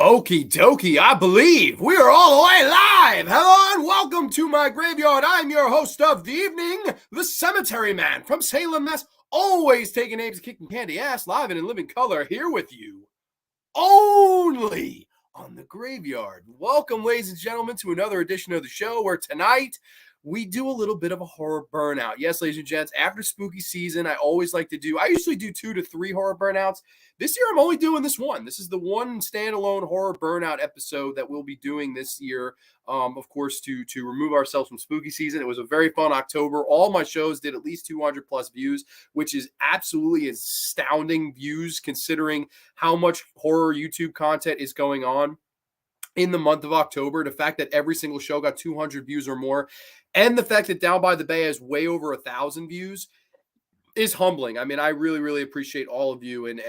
Okie dokie, I believe we are all the way live. Hello and welcome to my graveyard. I'm your host of the evening, the Cemetery Man from Salem, Mass. Always taking names and kicking candy ass, live and in living color, here with you only on the graveyard. Welcome, ladies and gentlemen, to another edition of the show where tonight we do a little bit of a horror burnout. Yes, ladies and gents, after spooky season, I usually do 2 to 3 horror burnouts. This year, I'm only doing this one. This is the one standalone horror burnout episode that we'll be doing this year, of course, to remove ourselves from spooky season. It was a very fun October. All my shows did at least 200 plus views, which is absolutely astounding views considering how much horror YouTube content is going on in the month of October. The fact that every single show got 200 views or more, and the fact that Down by the Bay has way over 1,000 views is humbling. I mean, I really, really appreciate all of you and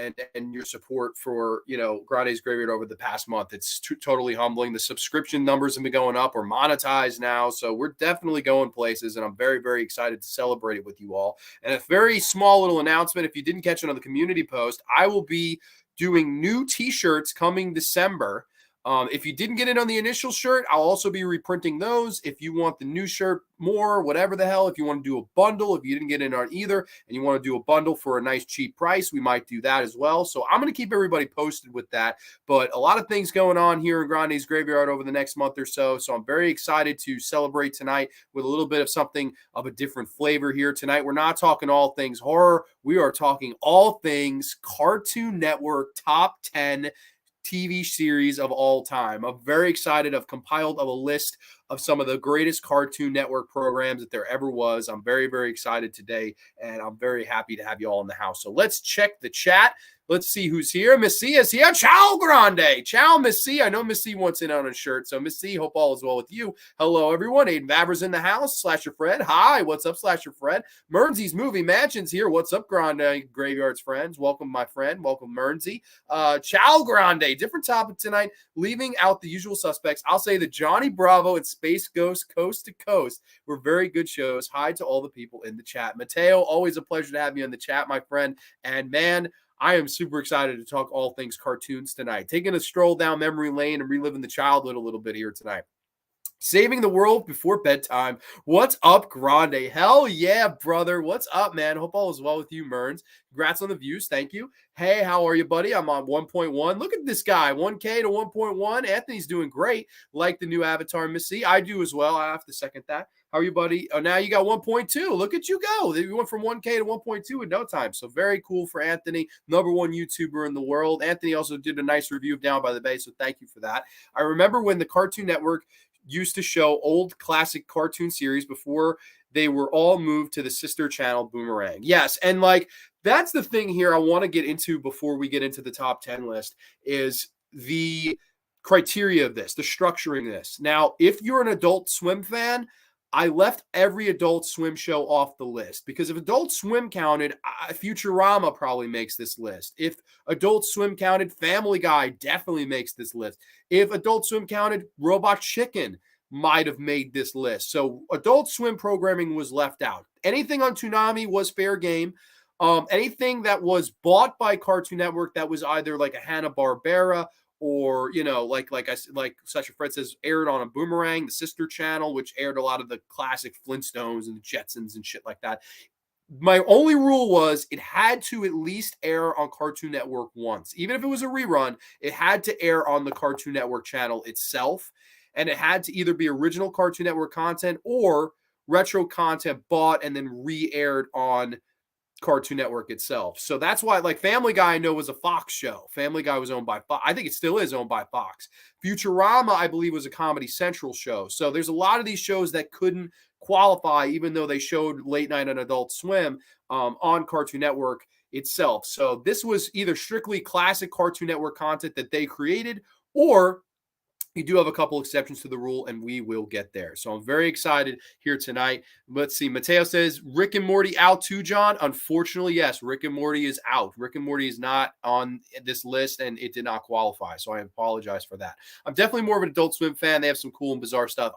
your support for, Grande's Graveyard over the past month. It's totally humbling. The subscription numbers have been going up. We're monetized now. So we're definitely going places, and I'm very, very excited to celebrate it with you all. And a very small little announcement, if you didn't catch it on the community post, I will be doing new t-shirts coming December. If you didn't get it on the initial shirt, I'll also be reprinting those. If you want the new shirt more, whatever the hell, if you want to do a bundle, if you didn't get it on either, and you want to do a bundle for a nice cheap price, we might do that as well. So I'm going to keep everybody posted with that. But a lot of things going on here in Grande's Graveyard over the next month or so. So I'm very excited to celebrate tonight with a little bit of something of a different flavor here tonight. We're not talking all things horror. We are talking all things Cartoon Network top 10 TV series of all time. I'm very excited. I've compiled a list of some of the greatest Cartoon Network programs that there ever was. I'm very, very excited today, and I'm very happy to have you all in the house. So let's check the chat. Let's see who's here. Miss C is here. Ciao, Grande. Ciao, Miss C. I know Miss C wants in on a shirt. So, Miss C, hope all is well with you. Hello, everyone. Aiden Vavra's in the house. Slasher Fred. Hi. What's up, Slasher Fred? Mernzy's Movie Mansion's here. What's up, Grande Graveyard's friends? Welcome, my friend. Welcome, Mernzy. Ciao, Grande. Different topic tonight. Leaving out the usual suspects. I'll say that Johnny Bravo and Space Ghost Coast to Coast were very good shows. Hi to all the people in the chat. Mateo, always a pleasure to have you in the chat, my friend. And man, I am super excited to talk all things cartoons tonight. Taking a stroll down memory lane and reliving the childhood a little bit here tonight. Saving the world before bedtime. What's up, Grande? Hell yeah, brother. What's up, man? Hope all is well with you, Merns. Congrats on the views. Thank you. Hey, how are you, buddy? I'm on 1.1. Look at this guy, 1K to 1.1. Anthony's doing great. Like the new avatar, Miss C. I do as well. I have to second that. How are you, buddy? Oh, now you got 1.2. Look at you go. You went from 1K to 1.2 in no time. So very cool for Anthony, number one YouTuber in the world. Anthony also did a nice review of Down by the Bay, so thank you for that. I remember when the Cartoon Network used to show old classic cartoon series before they were all moved to the sister channel Boomerang. Yes, and that's the thing here I want to get into before we get into the top 10 list is the criteria of this, the structuring of this. Now, if you're an Adult Swim fan, I left every Adult Swim show off the list because if Adult Swim counted, Futurama probably makes this list. If Adult Swim counted, Family Guy definitely makes this list. If Adult Swim counted, Robot Chicken might have made this list. So Adult Swim programming was left out. Anything on Toonami was fair game. Anything that was bought by Cartoon Network that was either like a Hanna-Barbera or, like Sasha Fred says, aired on a Boomerang, the sister channel, which aired a lot of the classic Flintstones and the Jetsons and shit like that. My only rule was it had to at least air on Cartoon Network once. Even if it was a rerun, it had to air on the Cartoon Network channel itself. And it had to either be original Cartoon Network content or retro content bought and then re-aired on Cartoon Network itself. So that's why, Family Guy, I know was a Fox show. Family Guy was owned by Fox. I think it still is owned by Fox. Futurama, I believe, was a Comedy Central show. So there's a lot of these shows that couldn't qualify, even though they showed late night on Adult Swim on Cartoon Network itself. So this was either strictly classic Cartoon Network content that they created, or you do have a couple exceptions to the rule, and we will get there. So I'm very excited here tonight. Let's see. Mateo says, Rick and Morty out too, John? Unfortunately, yes. Rick and Morty is out. Rick and Morty is not on this list, and it did not qualify. So I apologize for that. I'm definitely more of an Adult Swim fan. They have some cool and bizarre stuff.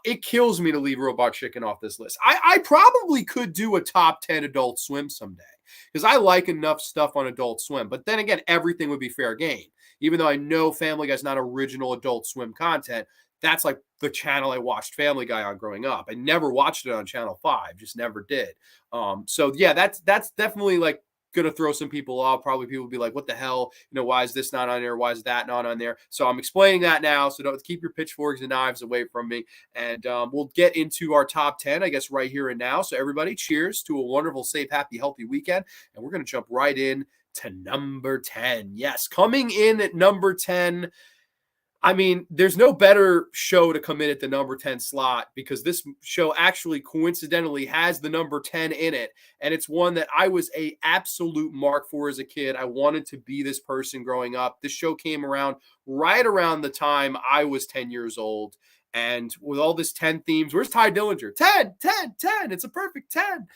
It kills me to leave Robot Chicken off this list. I probably could do a top 10 Adult Swim someday. because I like enough stuff on Adult Swim. But then again, everything would be fair game. Even though I know Family Guy's not original Adult Swim content, that's like the channel I watched Family Guy on growing up. I never watched it on Channel 5, just never did. So yeah, that's definitely like gonna throw some people off. Probably people will be like, what the hell? Why is this not on there? Why is that not on there? So I'm explaining that now. So don't keep your pitchforks and knives away from me. And we'll get into our top 10, I guess, right here and now. So everybody, cheers to a wonderful, safe, happy, healthy weekend. And we're gonna jump right in to number 10. Yes, coming in at number 10. I mean, there's no better show to come in at the number 10 slot because this show actually coincidentally has the number 10 in it. And it's one that I was a absolute mark for as a kid. I wanted to be this person growing up. This show came around right around the time I was 10 years old. And with all this 10 themes, where's Ty Dillinger? 10, 10, 10. It's a perfect 10.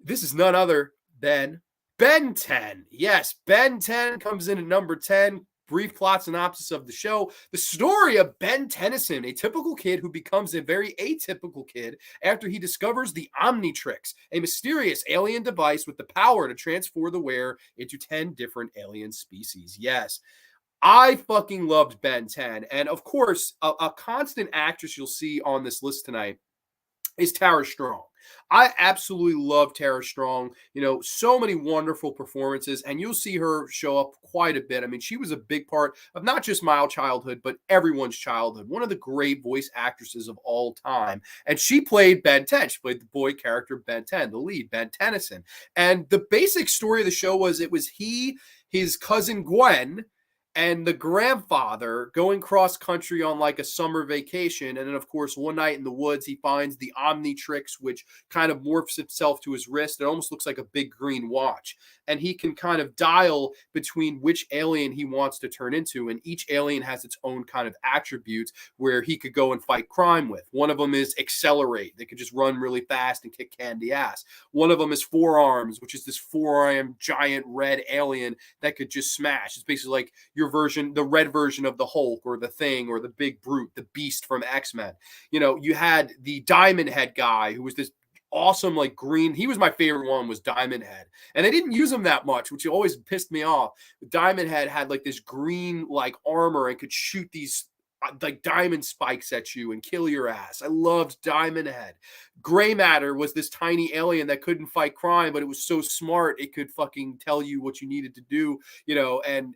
This is none other than Ben 10. Yes, Ben 10 comes in at number 10. Brief plot synopsis of the show. The story of Ben Tennyson, a typical kid who becomes a very atypical kid after he discovers the Omnitrix, a mysterious alien device with the power to transform the wearer into 10 different alien species. Yes, I fucking loved Ben 10. And of course, a constant actress you'll see on this list tonight is Tara Strong. I absolutely love Tara Strong. So many wonderful performances, and you'll see her show up quite a bit. I mean, she was a big part of not just my childhood, but everyone's childhood. One of the great voice actresses of all time. And she played Ben 10. She played the boy character Ben 10, the lead, Ben Tennyson. And the basic story of the show was it was he, his cousin Gwen, and the grandfather going cross country on like a summer vacation. And then, of course, one night in the woods, he finds the Omnitrix, which kind of morphs itself to his wrist. It almost looks like a big green watch. And he can kind of dial between which alien he wants to turn into. And each alien has its own kind of attributes where he could go and fight crime with. One of them is accelerate. They could just run really fast and kick candy ass. One of them is forearms, which is this four-arm giant red alien that could just smash. It's basically like your version, the red version of the Hulk or the Thing or the big brute, the Beast from X-Men. You had the Diamond Head guy who was this awesome like green. He was my favorite one, was Diamond Head. And they didn't use him that much, which always pissed me off. Diamond Head had like this green like armor and could shoot these like diamond spikes at you and kill your ass. I loved Diamond Head. Gray Matter was this tiny alien that couldn't fight crime, but it was so smart it could fucking tell you what you needed to do, and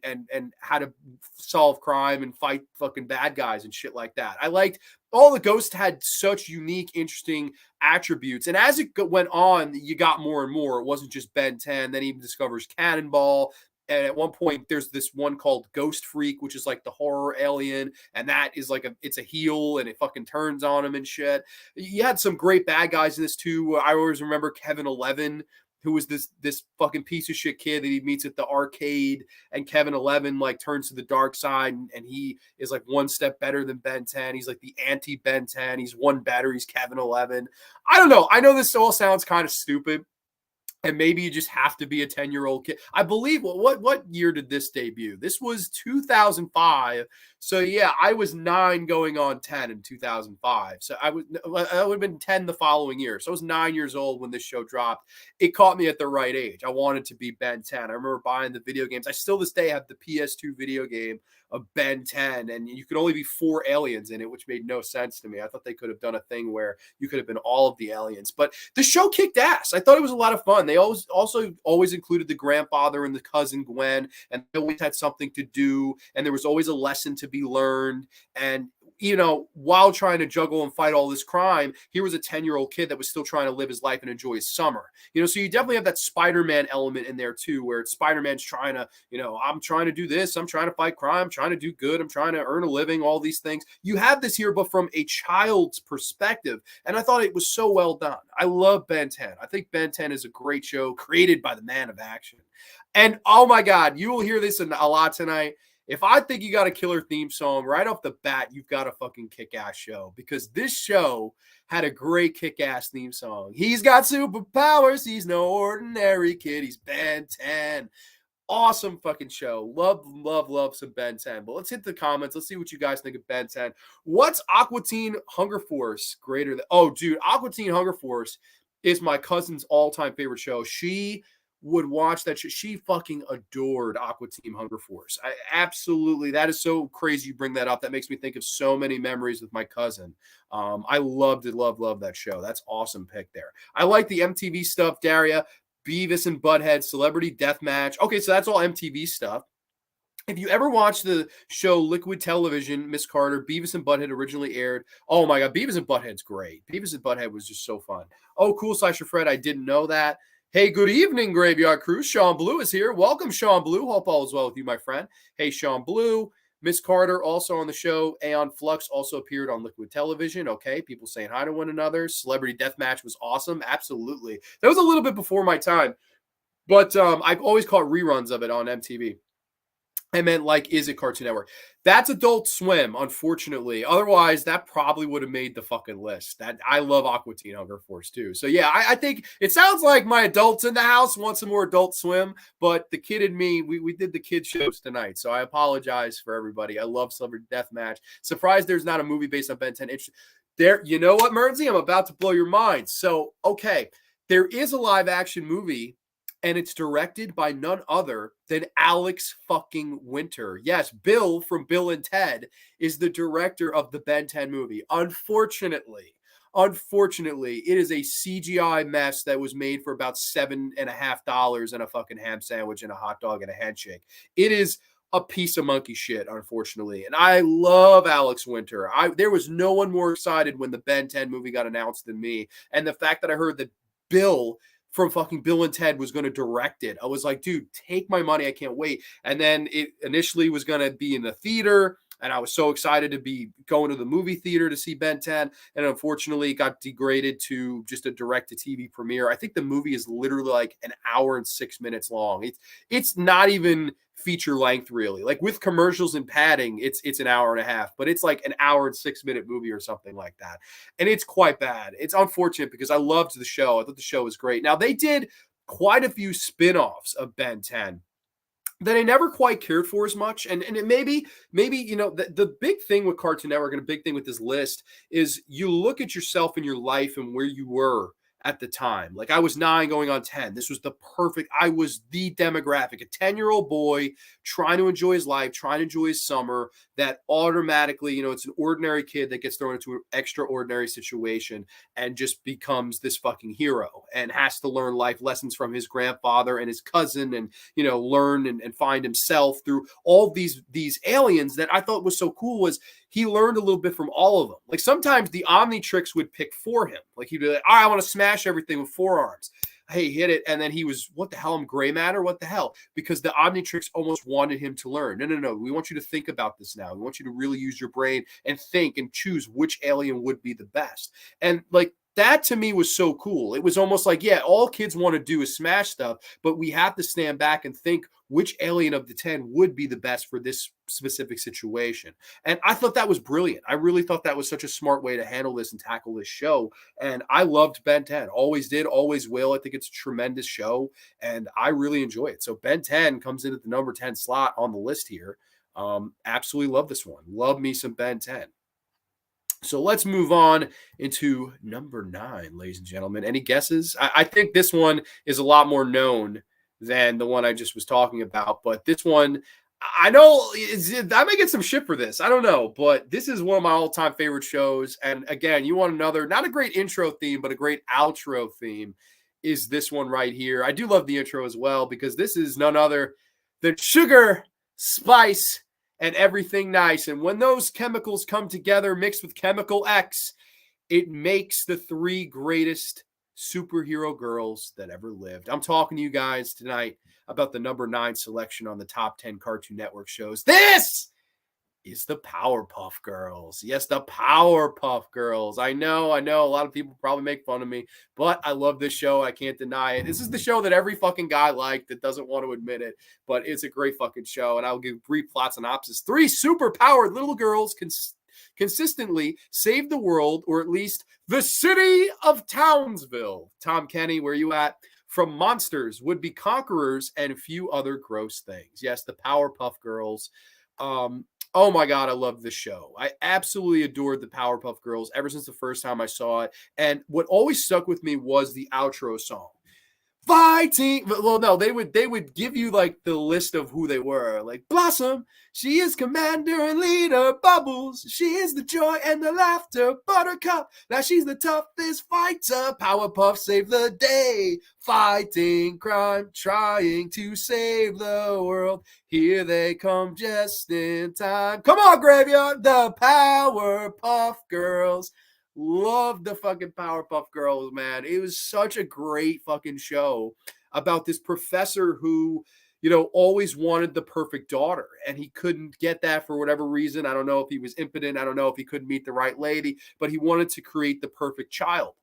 how to solve crime and fight fucking bad guys and shit like that. I liked all the ghosts had such unique, interesting attributes. And as it went on, you got more and more. It wasn't just Ben 10. Then he discovers Cannonball. And at one point, there's this one called Ghost Freak, which is like the horror alien. And that is like it's a heel and it fucking turns on him and shit. You had some great bad guys in this too. I always remember Kevin 11, who was this fucking piece of shit kid that he meets at the arcade. And Kevin 11 like turns to the dark side and he is like one step better than Ben 10. He's like the anti Ben 10. He's one better. He's Kevin 11. I don't know. I know this all sounds kind of stupid. And maybe you just have to be a 10-year-old kid. I believe, what year did this debut? This was 2005. So, yeah, I was 9 going on 10 in 2005. So I would have been 10 the following year. So I was 9 years old when this show dropped. It caught me at the right age. I wanted to be Ben 10. I remember buying the video games. I still this day have the PS2 video game of Ben 10, and you could only be 4 aliens in it, which made no sense to me. I thought they could have done a thing where you could have been all of the aliens. But the show kicked ass. I thought it was a lot of fun. They always included the grandfather and the cousin Gwen, and they always had something to do, and there was always a lesson to be learned. And while trying to juggle and fight all this crime, here was a 10-year-old kid that was still trying to live his life and enjoy his summer. So you definitely have that Spider-Man element in there too, where Spider-Man's trying to, I'm trying to do this, I'm trying to fight crime, I'm trying to do good, I'm trying to earn a living, all these things. You have this here, but from a child's perspective, and I thought it was so well done. I love Ben 10. I think Ben 10 is a great show created by the man of action. And oh my God, you will hear this a lot tonight. If I think you got a killer theme song right off the bat, you've got a fucking kick-ass show, because this show had a great kick-ass theme song. He's got superpowers. He's no ordinary kid. He's Ben 10. Awesome fucking show. Love some Ben 10. But let's hit the comments. Let's see what you guys think of Ben 10. What's Aqua Teen Hunger Force greater than? Oh, dude, Aqua Teen Hunger Force is my cousin's all-time favorite show. She would watch that shit. She fucking adored Aqua Team Hunger Force. Absolutely. That is so crazy you bring that up. That makes me think of so many memories with my cousin. I loved that show. That's awesome pick there. I like the MTV stuff, Daria. Beavis and Butthead, Celebrity Deathmatch. Okay, so that's all MTV stuff. If you ever watched the show Liquid Television, Miss Carter, Beavis and Butthead originally aired. Oh my God, Beavis and Butthead's great. Beavis and Butthead was just so fun. Oh, cool, Slasher Fred. I didn't know that. Hey, good evening, Graveyard Crew. Sean Blue is here. Welcome, Sean Blue. Hope all is well with you, my friend. Hey, Sean Blue. Miss Carter also on the show. Aeon Flux also appeared on Liquid Television. Okay, people saying hi to one another. Celebrity Deathmatch was awesome. Absolutely. That was a little bit before my time, but I've always caught reruns of it on MTV. I meant, like, is it Cartoon Network? That's Adult Swim, unfortunately. Otherwise, that probably would have made the fucking list. That I love Aqua Teen Hunger Force too. So yeah, I think it sounds like my adults in the house want some more Adult Swim, but the kid and me, we did the kid shows tonight. So I apologize for everybody. I love Celebrity Deathmatch. Surprised there's not a movie based on Ben 10. There, you know what, Mernsey? I'm about to blow your mind. So, okay, there is a live action movie, and it's directed by none other than Alex fucking Winter. Yes, Bill from Bill and Ted is the director of the Ben 10 movie. Unfortunately, it is a CGI mess that was made for about $7.50 and a fucking ham sandwich and a hot dog and a handshake. It is a piece of monkey shit, unfortunately. And I love Alex Winter. There was no one more excited when the Ben 10 movie got announced than me. And the fact that I heard that Bill from fucking Bill and Ted was going to direct it, I was like, dude, take my money. I can't wait. And then it initially was going to be in the theater, and I was so excited to be going to the movie theater to see Ben 10. And unfortunately, it got degraded to just a direct-to-TV premiere. I think the movie is literally like an hour and 6 minutes long. It's not even feature length, really. Like with commercials and padding, it's an hour and a half, but it's like an hour and 6 minute movie or something like that. And it's quite bad. It's unfortunate because I loved the show. I thought the show was great. Now, they did quite a few spin-offs of Ben 10 that I never quite cared for as much. And it maybe, you know, the big thing with Cartoon Network and a big thing with this list is you look at yourself in your life and where you were at the time. Like I was 9 going on 10. This was I was the demographic, a 10-year-old boy trying to enjoy his life, trying to enjoy his summer, that automatically, you know, it's an ordinary kid that gets thrown into an extraordinary situation and just becomes this fucking hero and has to learn life lessons from his grandfather and his cousin and, you know, learn and find himself through all these aliens. That I thought was so cool was he learned a little bit from all of them. Like sometimes the Omnitrix would pick for him. Like he'd be like, I want to smash everything with forearms. Hey, hit it. And then he was, what the hell? I'm gray matter? What the hell? Because the Omnitrix almost wanted him to learn. No. We want you to think about this now. We want you to really use your brain and think and choose which alien would be the best. And like, that to me was so cool. It was almost like, yeah, all kids want to do is smash stuff, but we have to stand back and think which alien of the 10 would be the best for this specific situation. And I thought that was brilliant. I really thought that was such a smart way to handle this and tackle this show. And I loved Ben 10. Always did, always will. I think it's a tremendous show, and I really enjoy it. So Ben 10 comes in at the number 10 slot on the list here. Absolutely love this one. Love me some Ben 10. So let's move on into number 9, ladies and gentlemen. Any guesses? I think this one is a lot more known than the one I just was talking about. But this one, I know I may get some shit for this. I don't know. But this is one of my all-time favorite shows. And again, you want another, not a great intro theme, but a great outro theme, is this one right here. I do love the intro as well because this is none other than Sugar, Spice, and Everything Nice. And when those chemicals come together mixed with Chemical X, it makes the 3 greatest superhero girls that ever lived. I'm talking to you guys tonight about the number 9 selection on the top 10 Cartoon Network shows. This is the Powerpuff Girls. Yes, the Powerpuff Girls. I know. A lot of people probably make fun of me, but I love this show. I can't deny it. This is the show that every fucking guy liked that doesn't want to admit it, but it's a great fucking show, and I'll give brief plot synopsis. 3 super-powered little girls consistently save the world, or at least the city of Townsville. Tom Kenny, where you at? From monsters, would-be conquerors, and a few other gross things. Yes, the Powerpuff Girls. Oh my God, I love this show. I absolutely adored the Powerpuff Girls ever since the first time I saw it. And what always stuck with me was the outro song. fighting. Well, no, they would give you like the list of who they were. Like Blossom, she is commander and leader. Bubbles, she is the joy and the laughter. Buttercup, now she's the toughest fighter. Powerpuff, save the day. Fighting crime, trying to save the world. Here they come just in time. Come on, Graveyard, the Powerpuff Girls. Love the fucking Powerpuff Girls, man. It was such a great fucking show about this professor who, always wanted the perfect daughter and he couldn't get that for whatever reason. I don't know if he was impotent. I don't know if he couldn't meet the right lady, but he wanted to create the perfect child.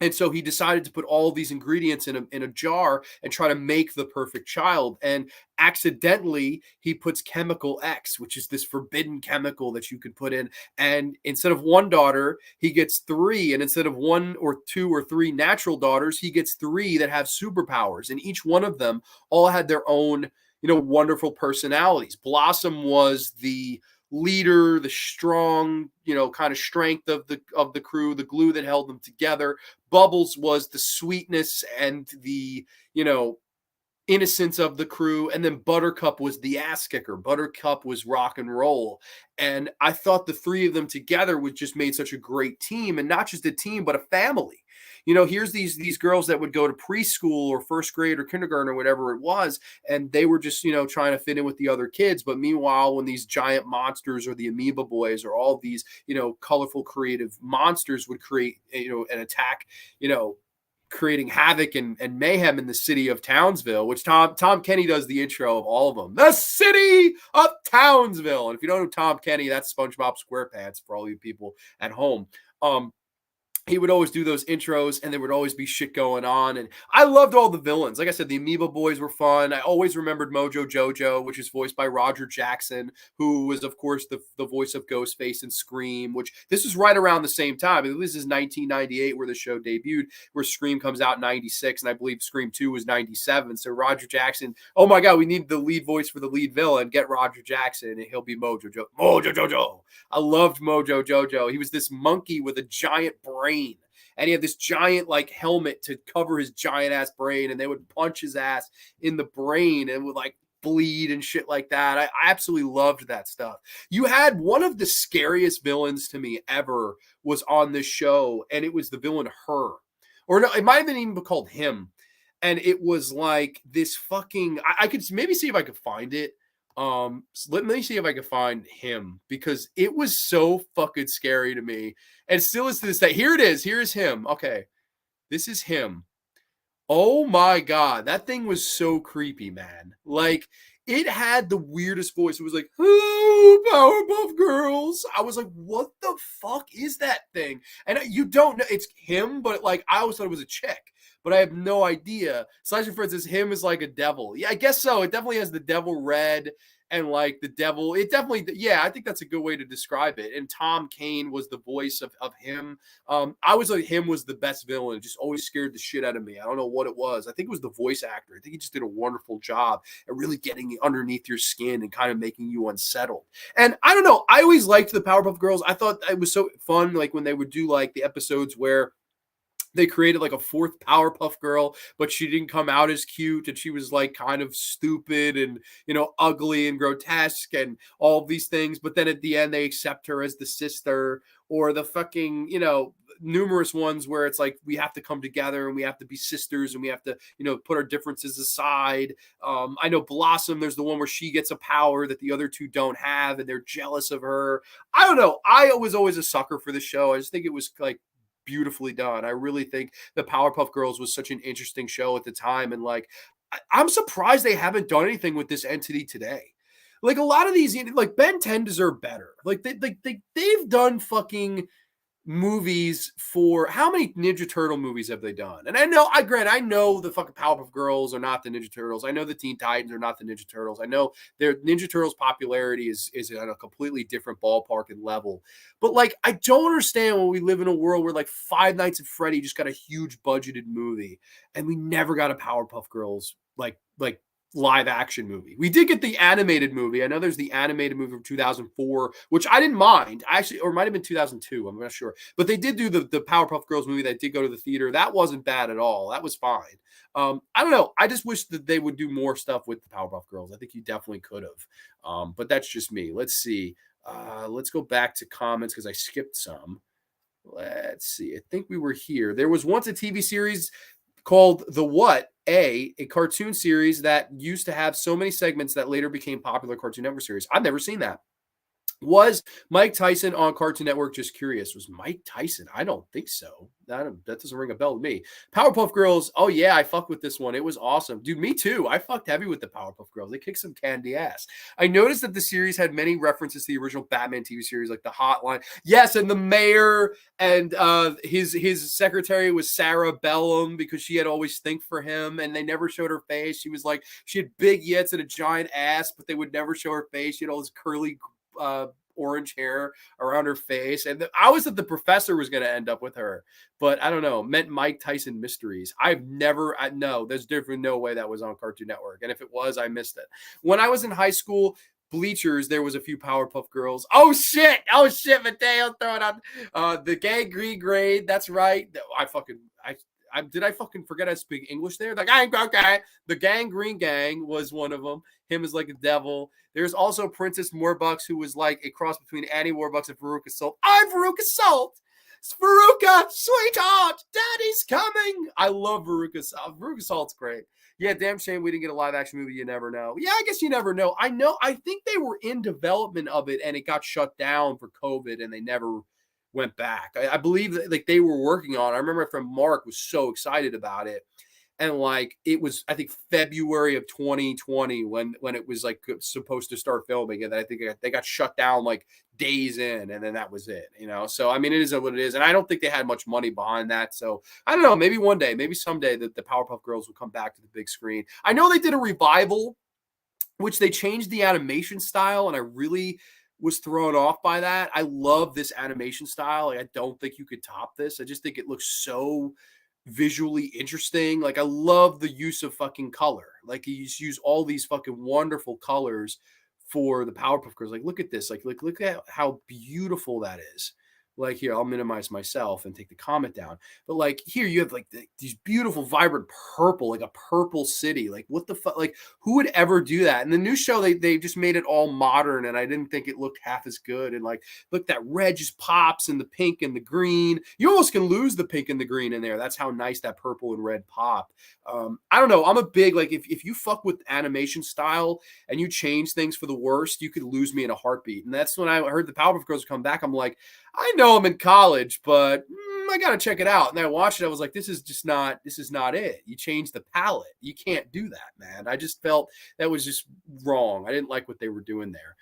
And so he decided to put all of these ingredients in a jar and try to make the perfect child. And accidentally, he puts chemical X, which is this forbidden chemical that you can put in. And instead of one daughter, he gets three. And instead of one or two or three natural daughters, he gets three that have superpowers. And each one of them all had their own, wonderful personalities. Blossom was the leader, the strong, kind of strength of the crew, the glue that held them together. Bubbles was the sweetness and the, innocence of the crew. And then Buttercup was the ass kicker. Buttercup was rock and roll. And I thought the three of them together was just made such a great team, and not just a team, but a family. Here's these girls that would go to preschool or first grade or kindergarten or whatever it was, and they were just, trying to fit in with the other kids. But meanwhile, when these giant monsters or the amoeba boys or all these, colorful, creative monsters would create, an attack, creating havoc and mayhem in the city of Townsville, which Tom Kenny does the intro of all of them. The city of Townsville. And if you don't know Tom Kenny, that's SpongeBob SquarePants for all you people at home. He would always do those intros and there would always be shit going on. And I loved all the villains. Like I said, the Amoeba Boys were fun. I always remembered Mojo Jojo, which is voiced by Roger Jackson, who was, of course, the voice of Ghostface and Scream, which this is right around the same time. This is 1998 where the show debuted, where Scream comes out in 96. And I believe Scream 2 was 97. So Roger Jackson, oh my God, we need the lead voice for the lead villain. Get Roger Jackson and he'll be Mojo Jojo. I loved Mojo Jojo. He was this monkey with a giant brain. And he had this giant like helmet to cover his giant ass brain, and they would punch his ass in the brain and would like bleed and shit like that. I absolutely loved that stuff. You had one of the scariest villains to me ever was on this show, and it was the villain Her. Or no, it might have been even called Him. And it was like this fucking, I could maybe see if I could find it. Let me see if I can find Him, because it was so fucking scary to me, and still is to this day. Here it is. Here's Him. Okay, this is Him. Oh my God, that thing was so creepy, man. Like, it had the weirdest voice. It was like, "Hello, Powerpuff Girls." I was like, what the fuck is that thing? And you don't know it's Him, but like I always thought it was a chick, but I have no idea. Slasher Fred says Him is like a devil. Yeah, I guess so. It definitely has the devil red and like the devil. It definitely, yeah, I think that's a good way to describe it. And Tom Kane was the voice of Him. I was like, Him was the best villain. It just always scared the shit out of me. I don't know what it was. I think it was the voice actor. I think he just did a wonderful job at really getting underneath your skin and kind of making you unsettled. And I don't know, I always liked the Powerpuff Girls. I thought it was so fun, like when they would do like the episodes where they created like a fourth Powerpuff Girl, but she didn't come out as cute, and she was like kind of stupid and, ugly and grotesque and all of these things. But then at the end, they accept her as the sister, or the fucking, numerous ones where it's like we have to come together and we have to be sisters and we have to, put our differences aside. I know Blossom, there's the one where she gets a power that the other two don't have and they're jealous of her. I don't know. I was always a sucker for the show. I just think it was like beautifully done. I really think the Powerpuff Girls was such an interesting show at the time. And like, I'm surprised they haven't done anything with this entity today. Like a lot of these, like Ben 10 deserve better. Like they've done fucking movies for how many Ninja Turtle movies have they done? And I know the fucking Powerpuff Girls are not the Ninja Turtles. I know the Teen Titans are not the Ninja Turtles. I know their Ninja Turtles popularity is at a completely different ballpark and level. But like, I don't understand when we live in a world where like Five Nights at Freddy just got a huge budgeted movie and we never got a Powerpuff Girls like live action movie. We did get the animated movie. I know there's the animated movie from 2004, which I didn't mind. Actually, or it might have been 2002. I'm not sure. But they did do the Powerpuff Girls movie that did go to the theater. That wasn't bad at all. That was fine. I don't know. I just wish that they would do more stuff with the Powerpuff Girls. I think you definitely could have. But that's just me. Let's see. Let's go back to comments because I skipped some. Let's see. I think we were here. There was once a TV series called The What? A cartoon series that used to have so many segments that later became popular Cartoon Network series. I've never seen that. Was Mike Tyson on Cartoon Network? Just curious. Was Mike Tyson? I don't think so. That doesn't ring a bell to me. Powerpuff Girls. Oh, yeah, I fucked with this one. It was awesome. Dude, me too. I fucked heavy with the Powerpuff Girls. They kicked some candy ass. I noticed that the series had many references to the original Batman TV series, like the Hotline. Yes, and the mayor and his secretary was Sarah Bellum because she had always think for him, and they never showed her face. She was like, she had big yits and a giant ass, but they would never show her face. She had all this curly orange hair around her face. And I was that the professor was going to end up with her, but I don't know. Meant Mike Tyson Mysteries. There's definitely no way that was on Cartoon Network. And if it was, I missed it. When I was in high school, bleachers, there was a few Powerpuff Girls. Oh shit, Mateo, throw it out. The Gang Green Grade, that's right. Did I fucking forget I speak English there? Like, okay. The Gang Green Gang was one of them. Him is like a devil. There's also Princess Morbucks, who was like a cross between Annie Warbucks and Veruca Salt. I'm Veruca Salt. It's Veruca, sweetheart, Daddy's coming. I love Veruca Salt. Veruca Salt's great. Yeah, damn shame we didn't get a live action movie. You never know. Yeah, I guess you never know. I think they were in development of it and it got shut down for COVID and they never went back. I believe that like they were working on it. I remember my friend Mark was so excited about it. And like it was, I think February of 2020 when it was like supposed to start filming, and I think they got shut down like days in, and then that was it, you know. So I mean, it is what it is, and I don't think they had much money behind that. So I don't know, maybe one day, maybe someday, that the Powerpuff Girls will come back to the big screen. I know they did a revival, which they changed the animation style, and I really was thrown off by that. I love this animation style. Like, I don't think you could top this. I just think it looks so visually interesting. Like, I love the use of fucking color. Like, you use all these fucking wonderful colors for the Powerpuff Girls. Like, look at this. Like, look at how beautiful that is. Like, here, I'll minimize myself and take the comment down. But like here, you have like these beautiful, vibrant purple, like a purple city. Like, what the fuck? Like, who would ever do that? And the new show, they just made it all modern, and I didn't think it looked half as good. And like, look, that red just pops, and the pink and the green. You almost can lose the pink and the green in there. That's how nice that purple and red pop. I don't know. I'm a big, like, if you fuck with animation style and you change things for the worst, you could lose me in a heartbeat. And that's when I heard the Powerpuff Girls come back. I'm like, I know I'm in college, but I got to check it out. And I watched it. I was like, this is not it. You changed the palette. You can't do that, man. I just felt that was just wrong. I didn't like what they were doing there.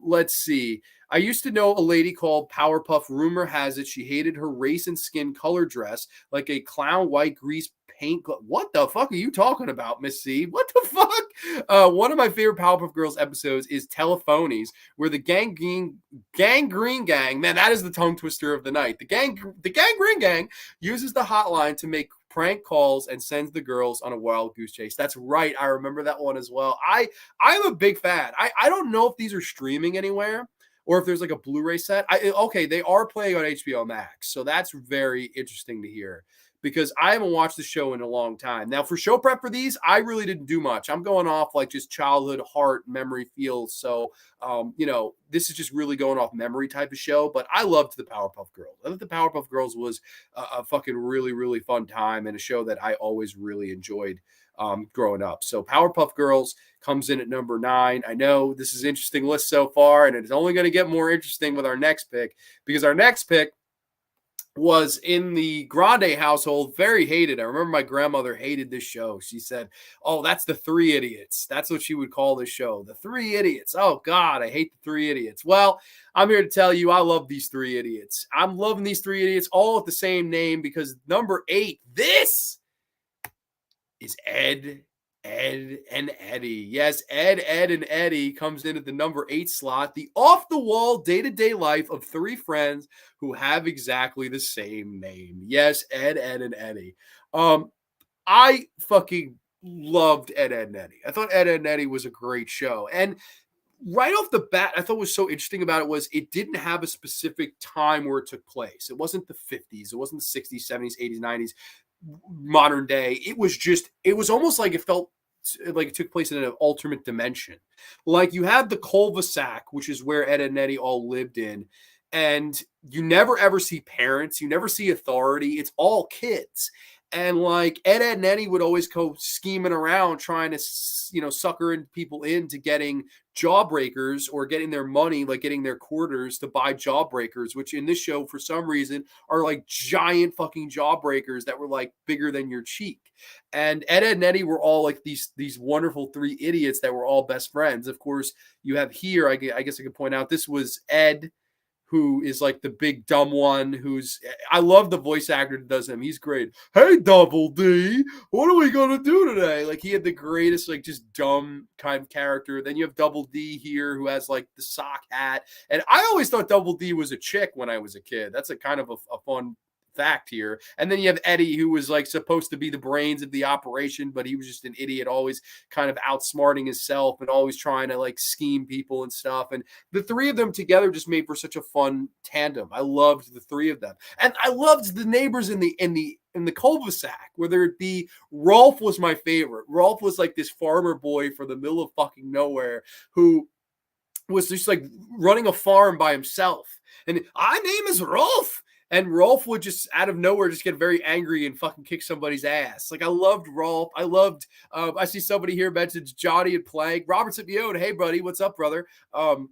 Let's see. I used to know a lady called Powerpuff. Rumor has it she hated her race and skin color dress, like a clown white grease paint. What the fuck are you talking about, Miss C? What the fuck? One of my favorite Powerpuff Girls episodes is Telephonies, where the Gang Green Gang, man, that is the tongue twister of the night. The Gang Green Gang uses the hotline to make prank calls and sends the girls on a wild goose chase. That's right. I remember that one as well. I'm a big fan. I don't know if these are streaming anywhere or if there's like a Blu-ray set. Okay, they are playing on HBO Max, so that's very interesting to hear, because I haven't watched the show in a long time. Now, for show prep for these, I really didn't do much. I'm going off like just childhood, heart, memory feels. So, this is just really going off memory type of show. But I loved the Powerpuff Girls. I thought the Powerpuff Girls was a fucking really, really fun time and a show that I always really enjoyed growing up. So Powerpuff Girls comes in at number 9. I know this is an interesting list so far, and it's only going to get more interesting with our next pick, because our next pick was in the Grande household, very hated. I remember my grandmother hated this show. She said, oh, that's the Three Idiots. That's what she would call this show, the Three Idiots. Oh, God, I hate the Three Idiots. Well, I'm here to tell you I love these Three Idiots. I'm loving these Three Idiots all with the same name, because number 8, this is Ed, and Eddy. Yes, Ed, and Eddy comes in at the number 8 slot. The off-the-wall day-to-day life of 3 friends who have exactly the same name. Yes, Ed, and Eddy. I fucking loved Ed, Ed, and Eddy. I thought Ed, Ed, and Eddy was a great show. And right off the bat, I thought was so interesting about it was it didn't have a specific time where it took place. It wasn't the 50s. It wasn't the 60s, 70s, 80s, 90s, modern day. It was almost like it felt like it took place in an alternate dimension. Like you had the cul-de-sac, which is where Ed and Eddy all lived in. And you never ever see parents. You never see authority. It's all kids. And like Ed, Ed, and Eddy would always go scheming around trying to, sucker people into getting jawbreakers or getting their money, like getting their quarters to buy jawbreakers, which in this show, for some reason, are like giant fucking jawbreakers that were like bigger than your cheek. And Ed, Ed, and Eddy were all like these wonderful three idiots that were all best friends. Of course, you have here, I guess I could point out, this was Ed, who is like the big dumb one I love the voice actor that does him. He's great. Hey, Double D, what are we going to do today? Like he had the greatest, like just dumb kind of character. Then you have Double D here who has like the sock hat. And I always thought Double D was a chick when I was a kid. That's a kind of a fun fact here. And then you have Eddy, who was like supposed to be the brains of the operation, but he was just an idiot, always kind of outsmarting himself and always trying to like scheme people and stuff. And the three of them together just made for such a fun tandem. I loved the three of them. And I loved the neighbors in the cul-de-sac, whether it be Rolf was my favorite. Rolf was like this farmer boy from the middle of fucking nowhere who was just like running a farm by himself. And my name is Rolf. And Rolf would just out of nowhere just get very angry and fucking kick somebody's ass. Like I loved Rolf. I loved. I see somebody here mentions Johnny and Plank. Robert Simeone. Hey buddy, what's up, brother?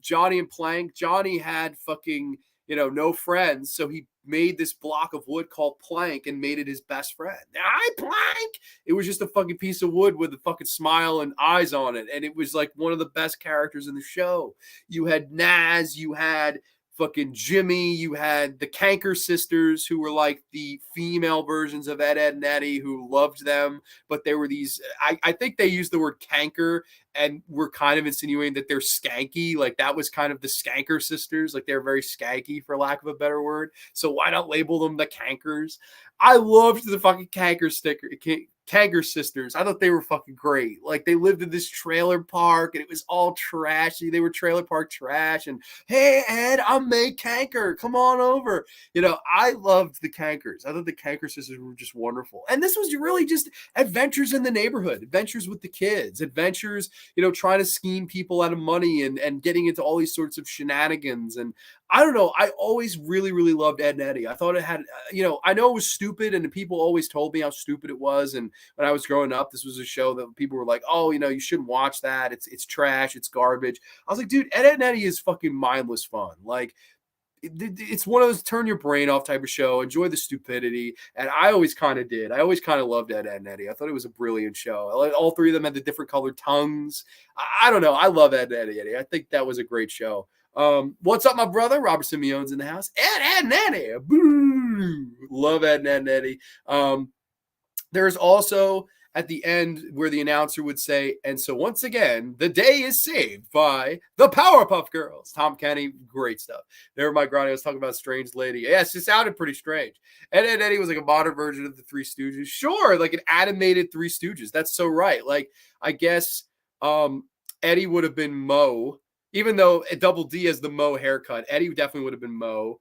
Johnny and Plank. Johnny had fucking no friends, so he made this block of wood called Plank and made it his best friend. Hi, Plank. It was just a fucking piece of wood with a fucking smile and eyes on it, and it was like one of the best characters in the show. You had Naz. You had fucking Jimmy, you had the Kanker sisters who were like the female versions of Ed, Ed, and Eddy who loved them, but they were these, I think they used the word canker and were kind of insinuating that they're skanky. Like that was kind of the Skanker sisters. Like they're very skanky for lack of a better word. So why not label them the Kankers? I loved the fucking Kanker sisters. I thought they were fucking great. Like they lived in this trailer park and it was all trashy. They were trailer park trash. And hey, Ed, I'm May Kanker. Come on over. I loved the Kankers. I thought the Kanker sisters were just wonderful. And this was really just adventures in the neighborhood, adventures with the kids, adventures, trying to scheme people out of money and getting into all these sorts of shenanigans. And I don't know. I always really, really loved Ed and Eddy. I thought it had, I know it was stupid and people always told me how stupid it was. And when I was growing up, this was a show that people were like, oh, you shouldn't watch that. It's trash. It's garbage. I was like, dude, Ed and Eddy is fucking mindless fun. Like, it's one of those turn your brain off type of show. Enjoy the stupidity. And I always kind of did. I always kind of loved Ed and Eddy. I thought it was a brilliant show. All three of them had the different colored tongues. I don't know. I love Ed and Eddy. I think that was a great show. What's up, my brother? Robert Simeone's in the house. Ed and Eddy. Boo! Love Ed and Eddy. There's also at the end where the announcer would say, and so once again, the day is saved by the Powerpuff Girls. Tom Kenny, great stuff. Never mind, Granny, I was talking about Strange Lady. Yes, it sounded pretty strange. Ed and Eddy was like a modern version of the Three Stooges. Sure, like an animated Three Stooges. That's so right. Like, I guess Eddy would have been Mo, even though Double D has the Mo haircut. Eddy definitely would have been Mo.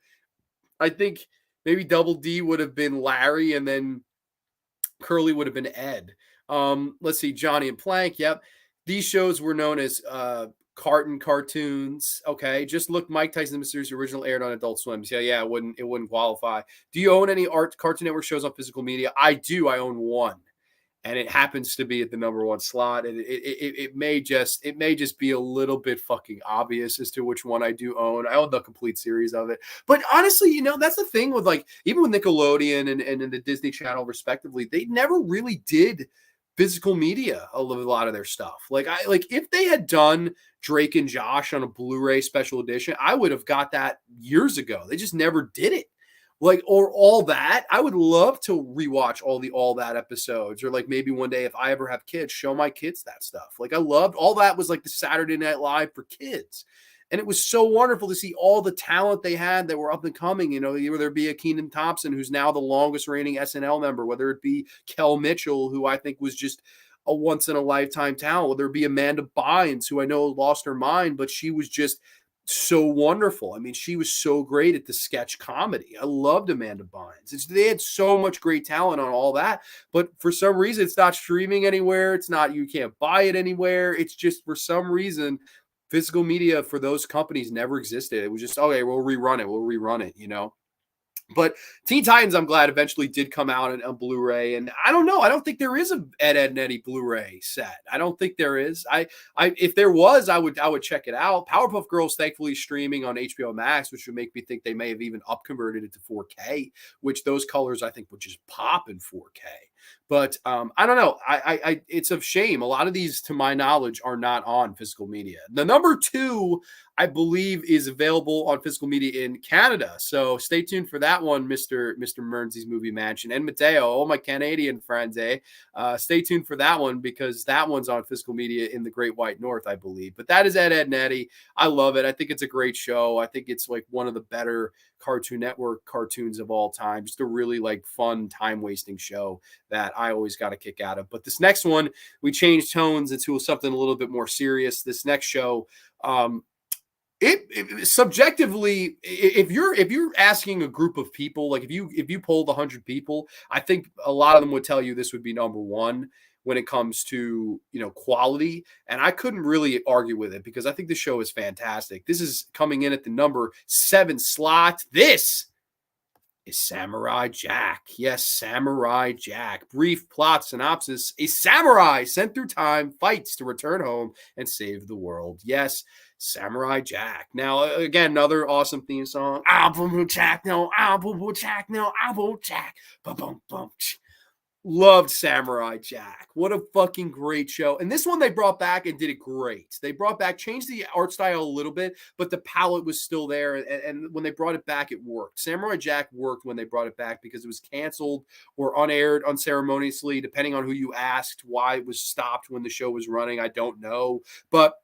I think maybe Double D would have been Larry, and then Curly would have been Ed. Let's see, Johnny and Plank. Yep. These shows were known as cartoons. Okay. Just look, Mike Tyson, the Mysterious Original aired on Adult Swim. So yeah, it wouldn't qualify. Do you own any Cartoon Network shows on physical media? I do. I own one. And it happens to be at the number one slot. And it may just be a little bit fucking obvious as to which one I do own. I own the complete series of it. But honestly, that's the thing with like, even with Nickelodeon and the Disney Channel respectively, they never really did physical media a lot of their stuff. Like if they had done Drake and Josh on a Blu-ray special edition, I would have got that years ago. They just never did it. Like, or All That. I would love to rewatch All That episodes, or like maybe one day if I ever have kids, show my kids that stuff. Like I loved All That was like the Saturday Night Live for kids. And it was so wonderful to see all the talent they had that were up and coming. Whether it be a Kenan Thompson, who's now the longest reigning SNL member, whether it be Kel Mitchell, who I think was just a once in a lifetime talent. Whether it be Amanda Bynes, who I know lost her mind, but she was just so wonderful. I mean, she was so great at the sketch comedy. I loved Amanda Bynes. They had so much great talent on all that, but for some reason, it's not streaming anywhere. It's not, you can't buy it anywhere. It's just for some reason, physical media for those companies never existed. It was just, okay, we'll rerun it. We'll rerun it, you know? But Teen Titans, I'm glad eventually did come out on Blu-ray, and I don't know. I don't think there is a Ed, Edd and Eddy Blu-ray set. I don't think there is. If there was, I would check it out. Powerpuff Girls, thankfully, streaming on HBO Max, which would make me think they may have even upconverted it to 4K, which those colors I think would just pop in 4K. But I don't know. It's a shame. A lot of these, to my knowledge, are not on physical media. The number 2, I believe, is available on physical media in Canada. So stay tuned for that one, Mr. Mernzies Movie Mansion and Mateo, all my Canadian friends, eh? Stay tuned for that one because that one's on physical media in the Great White North, I believe. But that is Ed, Edd and Eddy. I love it. I think it's a great show. I think it's like one of the better Cartoon Network cartoons of all time. Just a really like fun, time-wasting show that I always got a kick out of. But this next one, we changed tones into something a little bit more serious. This next show, it subjectively, if you're asking a group of people, like if you polled 100 people, I think a lot of them would tell you this would be number 1 when it comes to, you know, quality. And I couldn't really argue with it because I think the show is fantastic. This is coming in at the number 7 slot. This is Samurai Jack. Yes, Samurai Jack. Brief plot synopsis. A samurai sent through time fights to return home and save the world. Yes, Samurai Jack. Now, again, another awesome theme song. Jack, no, Jack, no, Jack. Boom, boom. Loved Samurai Jack. What a fucking great show. And this one they brought back and did it great. They brought back, changed the art style a little bit, but the palette was still there. And when they brought it back, it worked. Samurai Jack worked when they brought it back because it was canceled or unaired unceremoniously, depending on who you asked. Why it was stopped when the show was running, I don't know. But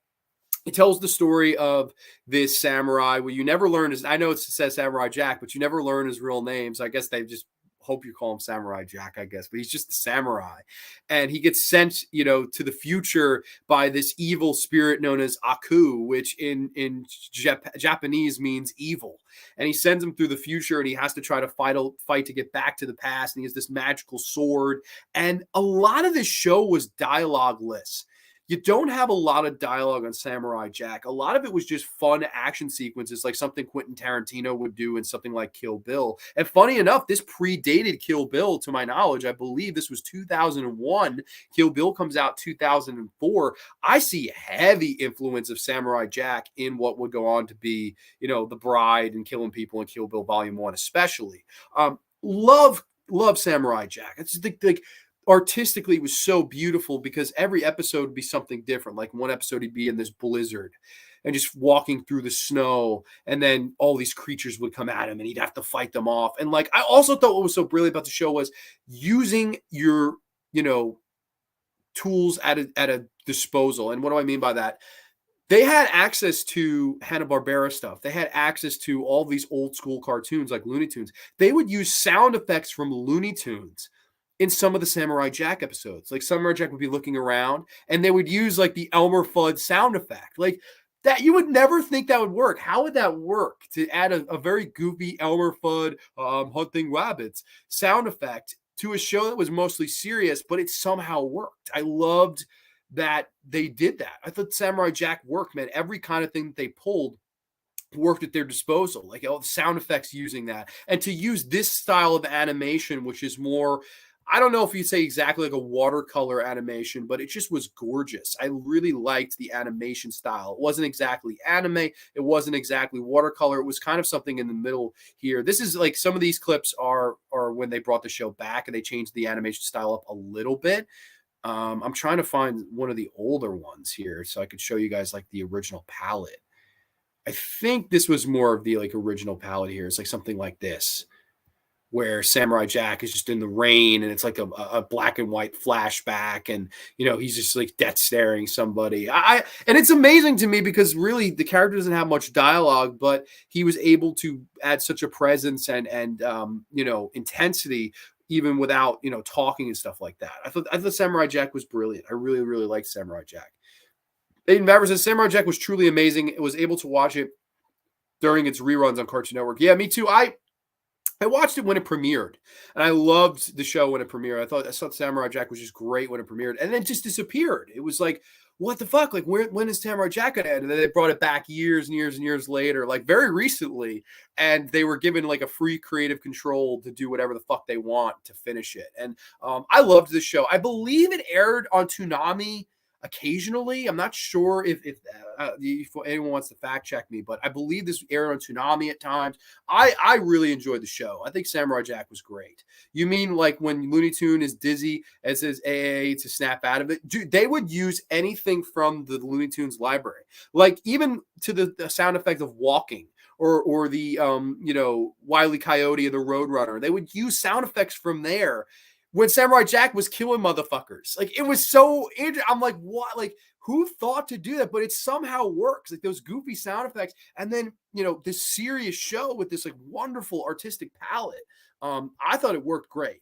it tells the story of this samurai where you never learn his, I know it says Samurai Jack, but you never learn his real name. So I guess they just hope you call him Samurai Jack, I guess, but he's just the samurai. And he gets sent, you know, to the future by this evil spirit known as Aku, which in Japanese means evil. And he sends him through the future and he has to try to fight to get back to the past. And he has this magical sword. And a lot of this show was dialogueless. You don't have a lot of dialogue on Samurai Jack. A lot of it was just fun action sequences, like something Quentin Tarantino would do in something like Kill Bill. And funny enough, this predated Kill Bill, to my knowledge. I believe this was 2001. Kill Bill comes out 2004. I see heavy influence of Samurai Jack in what would go on to be, you know, The Bride and Killing People and Kill Bill Volume 1 especially. Love Samurai Jack. It's like artistically, it was so beautiful because every episode would be something different. Like one episode, he'd be in this blizzard and just walking through the snow, and then all these creatures would come at him and he'd have to fight them off. And like, I also thought what was so brilliant about the show was using your, you know, tools at a disposal. And what do I mean by that? They had access to Hanna-Barbera stuff. They had access to all these old school cartoons like Looney Tunes. They would use sound effects from Looney Tunes in some of the Samurai Jack episodes. Like Samurai Jack would be looking around and they would use like the Elmer Fudd sound effect. Like that, you would never think that would work. How would that work to add a very goofy Elmer Fudd hunting rabbits sound effect to a show that was mostly serious, but it somehow worked? I loved that they did that. I thought Samurai Jack worked, man. Every kind of thing that they pulled worked at their disposal, like all the sound effects using that. And to use this style of animation, which is more, I don't know if you'd say exactly like a watercolor animation, but it just was gorgeous. I really liked the animation style. It wasn't exactly anime. It wasn't exactly watercolor. It was kind of something in the middle here. This is like, some of these clips are when they brought the show back and they changed the animation style up a little bit. I'm trying to find one of the older ones here so I could show you guys like the original palette. I think this was more of the like original palette here. It's like something like this, where Samurai Jack is just in the rain and it's like a black and white flashback, and you know, he's just like death staring somebody. And it's amazing to me because really the character doesn't have much dialogue, but he was able to add such a presence and you know, intensity even without, talking and stuff like that. I thought Samurai Jack was brilliant. I really, really liked Samurai Jack. Aiden Bavers says Samurai Jack was truly amazing. It was able to watch it during its reruns on Cartoon Network. Yeah, me too. I watched it when it premiered, and I loved the show when it premiered. I thought Samurai Jack was just great when it premiered, and then just disappeared. It was like, what the fuck? Like, when is Samurai Jack gonna end? And then they brought it back years and years and years later, like very recently, and they were given like a free creative control to do whatever the fuck they want to finish it. And I loved the show. I believe it aired on Toonami occasionally. I'm not sure if anyone wants to fact check me, but I believe this aired on Toonami at times. I really enjoyed the show. I think Samurai Jack was great. You mean like when Looney Tune is dizzy and says AA to snap out of it? Dude, they would use anything from the Looney Tunes library, like even to the sound effect of walking. Or the Wile E. Coyote or the Roadrunner. They would use sound effects from there when Samurai Jack was killing motherfuckers. Like, it was so I'm like, what? Like, who thought to do that? But it somehow works. Like, those goofy sound effects, and then this serious show with this like wonderful artistic palette. I thought it worked great.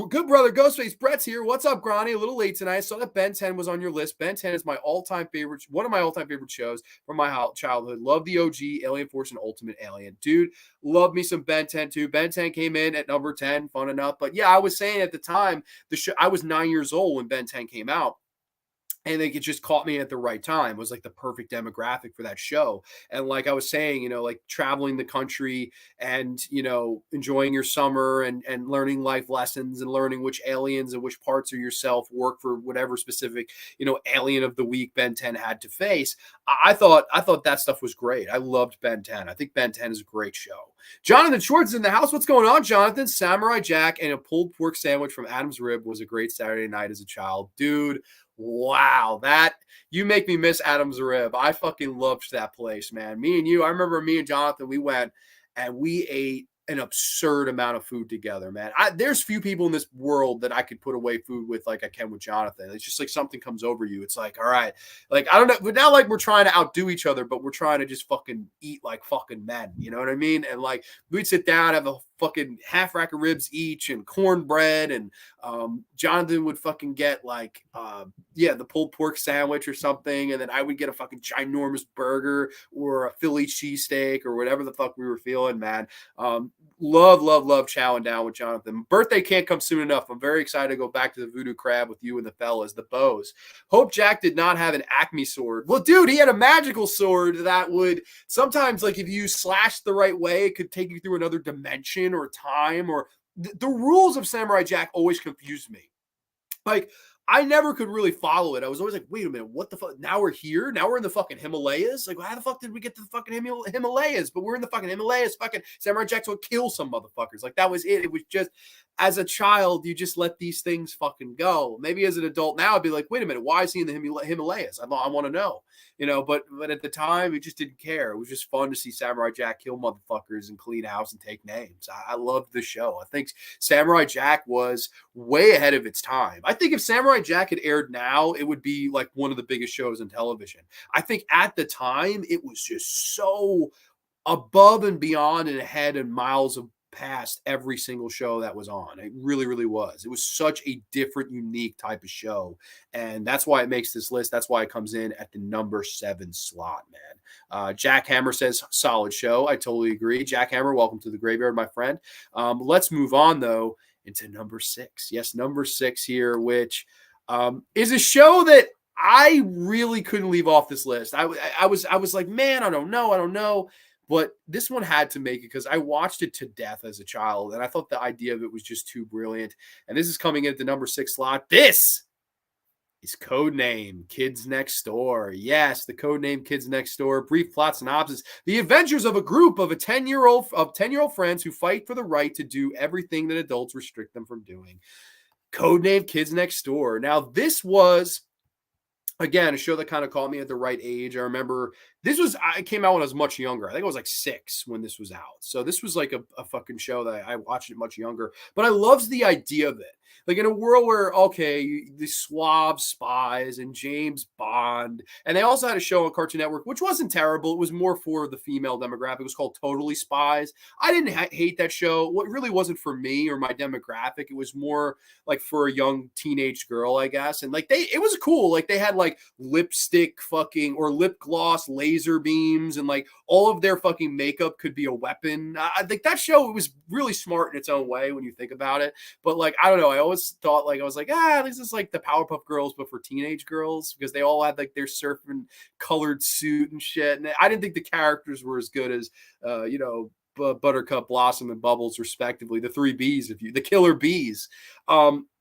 Good brother Ghostface Brett's here. What's up, Gronny? A little late tonight. I saw that Ben 10 was on your list. Ben 10 is my all-time favorite, one of my all-time favorite shows from my childhood. Love the OG, Alien Force and Ultimate Alien. Dude, love me some Ben 10 too. Ben 10 came in at number 10, fun enough. But yeah, I was saying at the time, I was 9 years old when Ben 10 came out. And it just caught me at the right time. It was like the perfect demographic for that show. And like I was saying, like traveling the country and, enjoying your summer and learning life lessons and learning which aliens and which parts of yourself work for whatever specific, alien of the week Ben 10 had to face. I thought that stuff was great. I loved Ben 10. I think Ben 10 is a great show. Jonathan Schwartz is in the house. What's going on, Jonathan? Samurai Jack and a pulled pork sandwich from Adam's Rib was a great Saturday night as a child. Dude, wow, that you make me miss Adam's Rib. I fucking loved that place, man. I remember me and Jonathan, we went and we ate an absurd amount of food together, man. There's few people in this world that I could put away food with like I can with Jonathan. It's just like something comes over you. It's like, all right, like I don't know, but not like we're trying to outdo each other, but we're trying to just fucking eat like fucking men. You know what I mean? And like we'd sit down, have a fucking half rack of ribs each and cornbread, and Jonathan would fucking get like the pulled pork sandwich or something, and then I would get a fucking ginormous burger or a Philly cheesesteak or whatever the fuck we were feeling, man. Love chowing down with Jonathan. Birthday can't come soon enough. I'm very excited to go back to the Voodoo Crab with you and the fellas, the Bows. Hope Jack did not have an Acme sword. Well, dude, he had a magical sword that would sometimes, like if you slashed the right way, it could take you through another dimension or time, or the rules of Samurai Jack always confused me. Like, I never could really follow it. I was always like, wait a minute, what the fuck? Now we're here? Now we're in the fucking Himalayas? Like, how the fuck did we get to the fucking Himalayas? But we're in the fucking Himalayas. Fucking Samurai Jack will kill some motherfuckers. Like, that was it. It was just, as a child, you just let these things fucking go. Maybe as an adult now, I'd be like, wait a minute, why is he in the Himalayas? I want to know. But at the time, we just didn't care. It was just fun to see Samurai Jack kill motherfuckers and clean house and take names. I loved the show. I think Samurai Jack was way ahead of its time. I think if Samurai Jack had aired now, it would be like one of the biggest shows on television. I think at the time, it was just so above and beyond and ahead and miles of past every single show that was on. It really, really was. It was such a different, unique type of show. And that's why it makes this list. That's why it comes in at the number 7 slot, man. Jack Hammer says, solid show. I totally agree. Jack Hammer, welcome to the graveyard, my friend. Let's move on, though, into number 6. Yes, number 6 here, which is a show that I really couldn't leave off this list. I was like, man, I don't know. But this one had to make it because I watched it to death as a child, and I thought the idea of it was just too brilliant. And this is coming in at the number 6 slot. This is Codename Kids Next Door. Yes, the Codename Kids Next Door. Brief plot synopsis: the adventures of a group of 10-year-old friends who fight for the right to do everything that adults restrict them from doing. Codename Kids Next Door. Now, this was, again, a show that kind of caught me at the right age. I remember I came out when I was much younger. I think I was like 6 when this was out. So this was like a fucking show that I watched it much younger. But I loved the idea of it. Like in a world where, okay, the suave spies and James Bond, and they also had a show on Cartoon Network, which wasn't terrible. It was more for the female demographic. It was called Totally Spies. I didn't hate that show. What really wasn't for me or my demographic. It was more like for a young teenage girl, I guess. And like it was cool. Like they had like lipstick fucking or lip gloss laser beams, and like all of their fucking makeup could be a weapon. I think that show, it was really smart in its own way when you think about it. But like, I don't know. I always thought like, I was like, this is like the Powerpuff Girls, but for teenage girls, because they all had like their surfing colored suit and shit. And I didn't think the characters were as good as, Buttercup, Blossom, and Bubbles, respectively. The 3 Bs, the killer bees.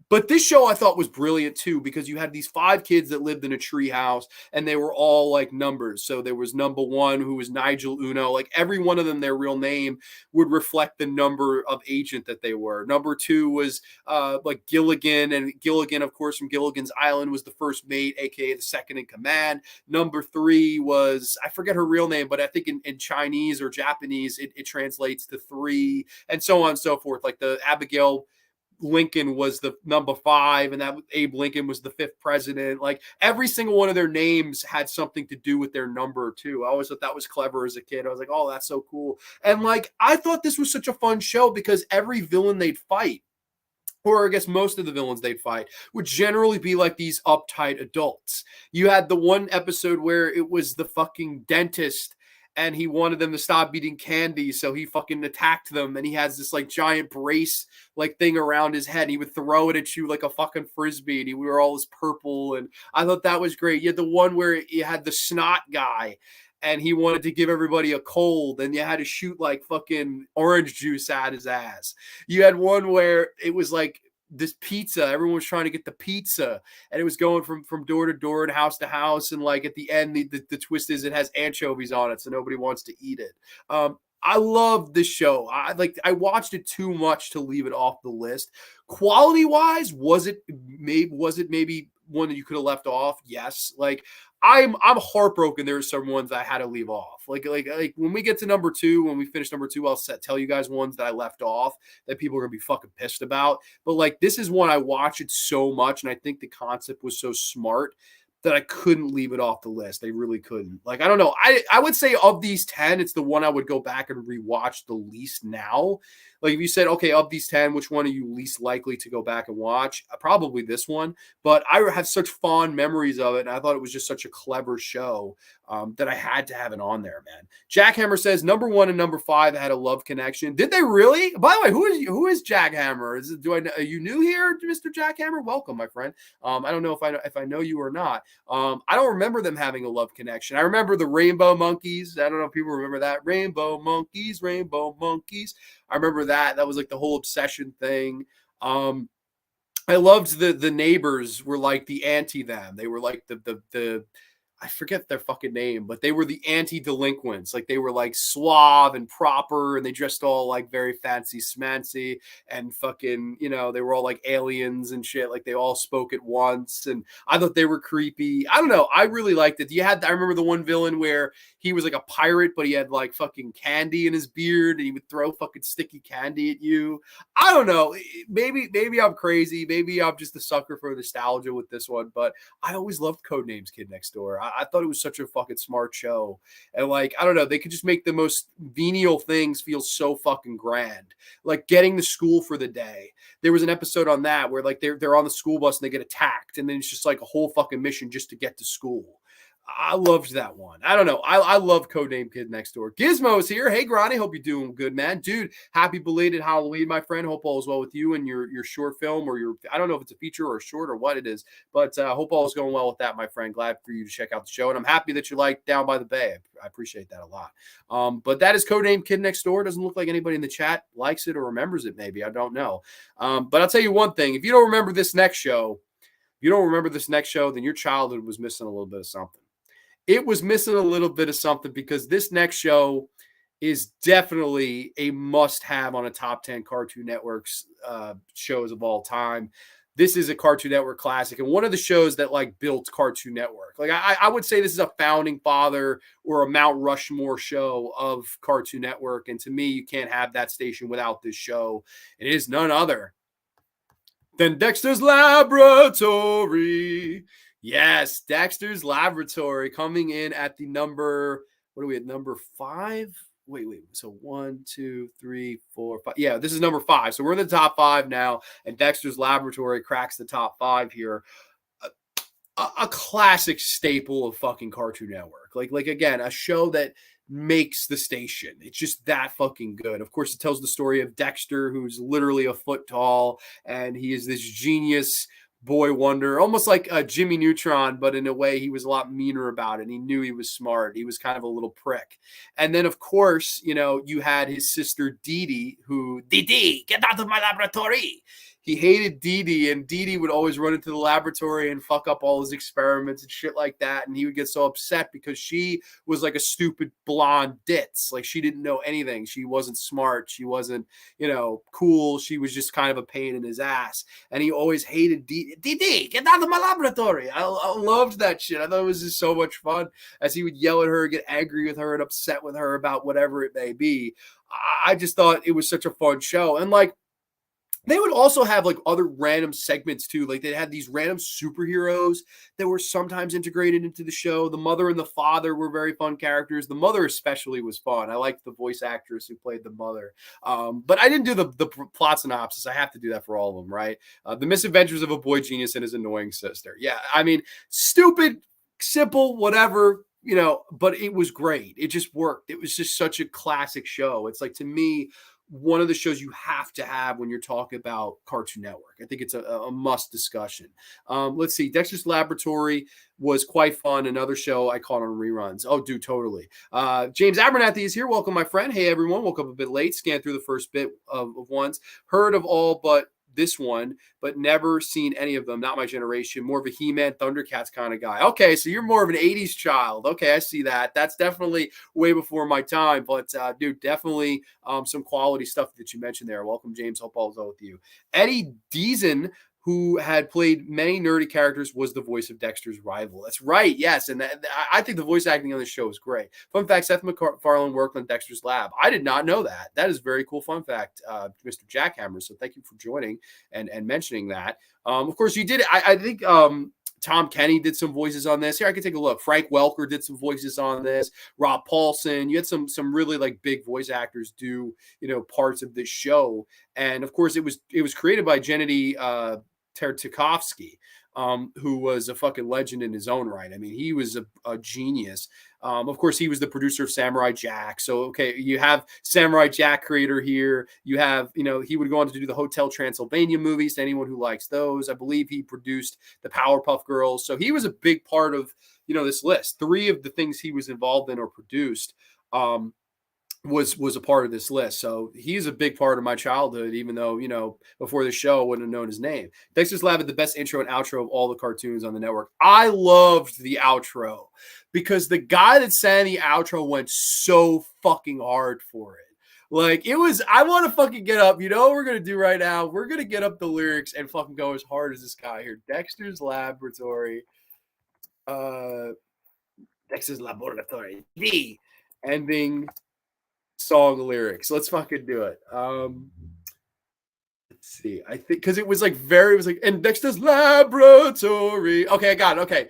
But this show I thought was brilliant too, because you had these 5 kids that lived in a tree house, and they were all like numbers. So there was number 1, who was Nigel Uno. Like every one of them, their real name would reflect the number of agent that they were. Number 2 was like Gilligan, and Gilligan, of course, from Gilligan's Island, was the first mate, aka the second in command. Number 3 was, I forget her real name, but I think in Chinese or Japanese, it translates to 3, and so on and so forth. Like the Abigail Lincoln was the number 5, and that Abe Lincoln was the 5th president. Like every single one of their names had something to do with their number too. I always thought that was clever as a kid. I was like, oh, that's so cool. And like, I thought this was such a fun show because every villain they'd fight, or I guess most of the villains they'd fight, would generally be like these uptight adults. You had the one episode where it was the fucking dentist, and he wanted them to stop eating candy, so he fucking attacked them, and he has this like giant brace like thing around his head. He would throw it at you like a fucking frisbee, and we were all this purple, and I thought that was great. You had the one where you had the snot guy, and he wanted to give everybody a cold, and you had to shoot like fucking orange juice at his ass. You had one where it was like this pizza, everyone was trying to get the pizza, and it was going from door to door and house to house, and like at the end the twist is it has anchovies on it, so nobody wants to eat it. I love this show. I watched it too much to leave it off the list. Quality wise, was it maybe one that you could have left off? Yes. Like I'm heartbroken. There are some ones I had to leave off. Like when we get to number 2, when we finish number 2, I'll tell you guys ones that I left off that people are gonna be fucking pissed about. But like this is one I watch it so much, and I think the concept was so smart that I couldn't leave it off the list. I really couldn't. Like, I don't know. I would say of these 10, it's the one I would go back and rewatch the least now. Like if you said, okay, of these 10, which one are you least likely to go back and watch? Probably this one. But I have such fond memories of it, and I thought it was just such a clever show that I had to have it on there, man. Jackhammer says number 1 and number 5 had a love connection. Did they really? By the way, who is Jackhammer? Are you new here, Mr. Jackhammer? Welcome, my friend. I don't know if I know you or not. I don't remember them having a love connection. I remember the Rainbow Monkeys. I don't know if people remember that. Rainbow Monkeys, Rainbow Monkeys. I remember that. That was like the whole obsession thing. I loved the neighbors were like the anti them. They were like the I forget their fucking name, but they were the anti-delinquents. Like they were like suave and proper, and they dressed all like very fancy smancy and fucking, they were all like aliens and shit. Like they all spoke at once, and I thought they were creepy. I don't know. I really liked it. I remember the one villain where he was like a pirate, but he had like fucking candy in his beard, and he would throw fucking sticky candy at you. I don't know. Maybe I'm crazy. Maybe I'm just a sucker for nostalgia with this one, but I always loved Codename's Kid Next Door. I thought it was such a fucking smart show. And like, I don't know, they could just make the most venial things feel so fucking grand. Like getting to school for the day. There was an episode on that where like they're on the school bus and they get attacked, and then it's just like a whole fucking mission just to get to school. I loved that one. I don't know. I love Codename Kid Next Door. Gizmo's here. Hey, Gronny. Hope you're doing good, man. Dude, happy belated Halloween, my friend. Hope all is well with you and your short film, or I don't know if it's a feature or a short or what it is, but hope all is going well with that, my friend. Glad for you to check out the show. And I'm happy that you like Down by the Bay. I appreciate that a lot. But that is Codename Kid Next Door. Doesn't look like anybody in the chat likes it or remembers it, maybe. I don't know. But I'll tell you one thing. If you don't remember this next show, then your childhood was missing a little bit of something. It was missing a little bit of something, because this next show is definitely a must-have on a top 10 Cartoon Network's shows of all time. this is a Cartoon Network classic and one of the shows that like built Cartoon Network. Like I would say this is a founding father or a Mount Rushmore show of Cartoon Network. And to me, you can't have that station without this show. It is none other than Dexter's Laboratory. Yes, Dexter's Laboratory coming in at the number, what are we at, number 5? Wait. So 1, 2, 3, 4, 5. Yeah, this is number 5. So we're in the top 5 now, and Dexter's Laboratory cracks the top 5 here. A classic staple of fucking Cartoon Network. Like again, a show that makes the station. It's just that fucking good. Of course, it tells the story of Dexter, who's literally a foot tall, and he is this genius boy wonder, almost like a Jimmy Neutron, but in a way he was a lot meaner about it. He knew he was smart. He was kind of a little prick. And then, of course, you know, you had his sister Dee Dee, who, Dee Dee, get out of my laboratory. He hated Dee Dee, and Dee Dee would always run into the laboratory and fuck up all his experiments and shit like that. And he would get so upset because she was like a stupid blonde ditz. Like she didn't know anything. She wasn't smart. She wasn't, you know, cool. She was just kind of a pain in his ass. And he always hated Dee Dee, get out of my laboratory. I loved that shit. I thought it was just so much fun as he would yell at her, get angry with her and upset with her about whatever it may be. I just thought it was such a fun show. And like, they would also have like other random segments too. Like they had these random superheroes that were sometimes integrated into the show. The mother and the father were very fun characters. The mother especially was fun. I liked the voice actress who played the mother. But I didn't do the plot synopsis. I have to do that for all of them, right? The misadventures of a boy genius and his annoying sister. Yeah, I mean, stupid, simple, whatever, you know, but it was great. It just worked. It was just such a classic show. It's like, to me, one of the shows you have to have when you're talking about Cartoon Network. I think it's a must discussion. Let's see. Dexter's Laboratory was quite fun. Another show I caught on reruns. Oh, dude, totally. James Abernathy is here. Welcome, my friend. Hey, everyone. Woke up a bit late. Scanned through the first bit of ones. Heard of all but this one, but never seen any of them. Not my generation. More of a He-Man, Thundercats kind of guy. Okay, so you're more of an 80s child. Okay, I see that. That's definitely way before my time, but dude, definitely some quality stuff that you mentioned there. Welcome, James. Hope all is well with you. Eddie Deason, who had played many nerdy characters, was the voice of Dexter's rival. That's right, yes. And I think the voice acting on this show is great. Fun fact, Seth MacFarlane worked on Dexter's Lab. I did not know that. That is very cool fun fact, Mr. Jackhammer. So thank you for joining and mentioning that. Of course, you did. I think Tom Kenny did some voices on this. Here, I can take a look. Frank Welker did some voices on this. Rob Paulson. You had some really like big voice actors do, you know, parts of this show. And of course, it was created by Gennady Tartakovsky, who was a fucking legend in his own right. I mean, he was a genius. Of course, he was the producer of Samurai Jack. So, okay, you have Samurai Jack creator here. You have, you know, he would go on to do the Hotel Transylvania movies to anyone who likes those. I believe he produced the Powerpuff Girls. So he was a big part of, you know, this list. 3 of the things he was involved in or produced was a part of this list. So he's a big part of my childhood, even though, you know, before the show I wouldn't have known his name. Dexter's Lab had the best intro and outro of all the cartoons on the network. I loved the outro because the guy that sang the outro went so fucking hard for it. Like, it was, I want to fucking get up. You know what we're going to do right now? We're going to get up the lyrics and fucking go as hard as this guy here. Dexter's Laboratory. Dexter's Laboratory. The ending song lyrics. Let's fucking do it. Let's see. I think because it was like and Dexter's Laboratory. Okay, I got it. Okay.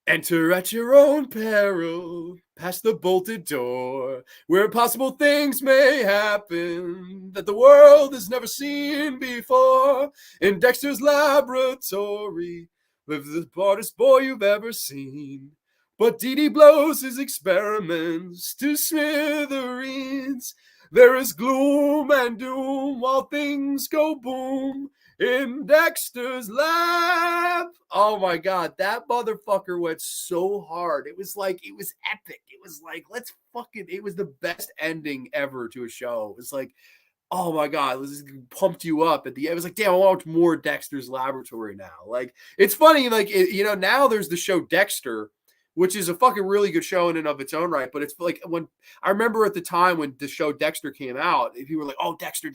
Enter at your own peril, past the bolted door, where impossible things may happen that the world has never seen before. In Dexter's Laboratory lives the smartest boy you've ever seen. But Dee Dee blows his experiments to smithereens. There is gloom and doom while things go boom in Dexter's Lab. Oh my God, that motherfucker went so hard. It was epic. It was like, it was the best ending ever to a show. It was like, oh my God, this pumped you up at the end. It was like, damn, I want more Dexter's Laboratory now. Like, it's funny, like, now there's the show Dexter, which is a fucking really good show in and of its own right. But it's like, when I remember at the time when the show Dexter came out, people were like, oh, Dexter.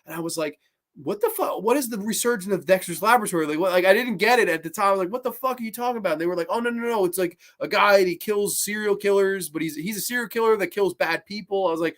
And I was like, what the fuck? What is the resurgence of Dexter's Laboratory? Like, what? Like, I didn't get it at the time. I was like, what the fuck are you talking about? And they were like, oh, no. It's like a guy and he kills serial killers, but he's a serial killer that kills bad people. I was like,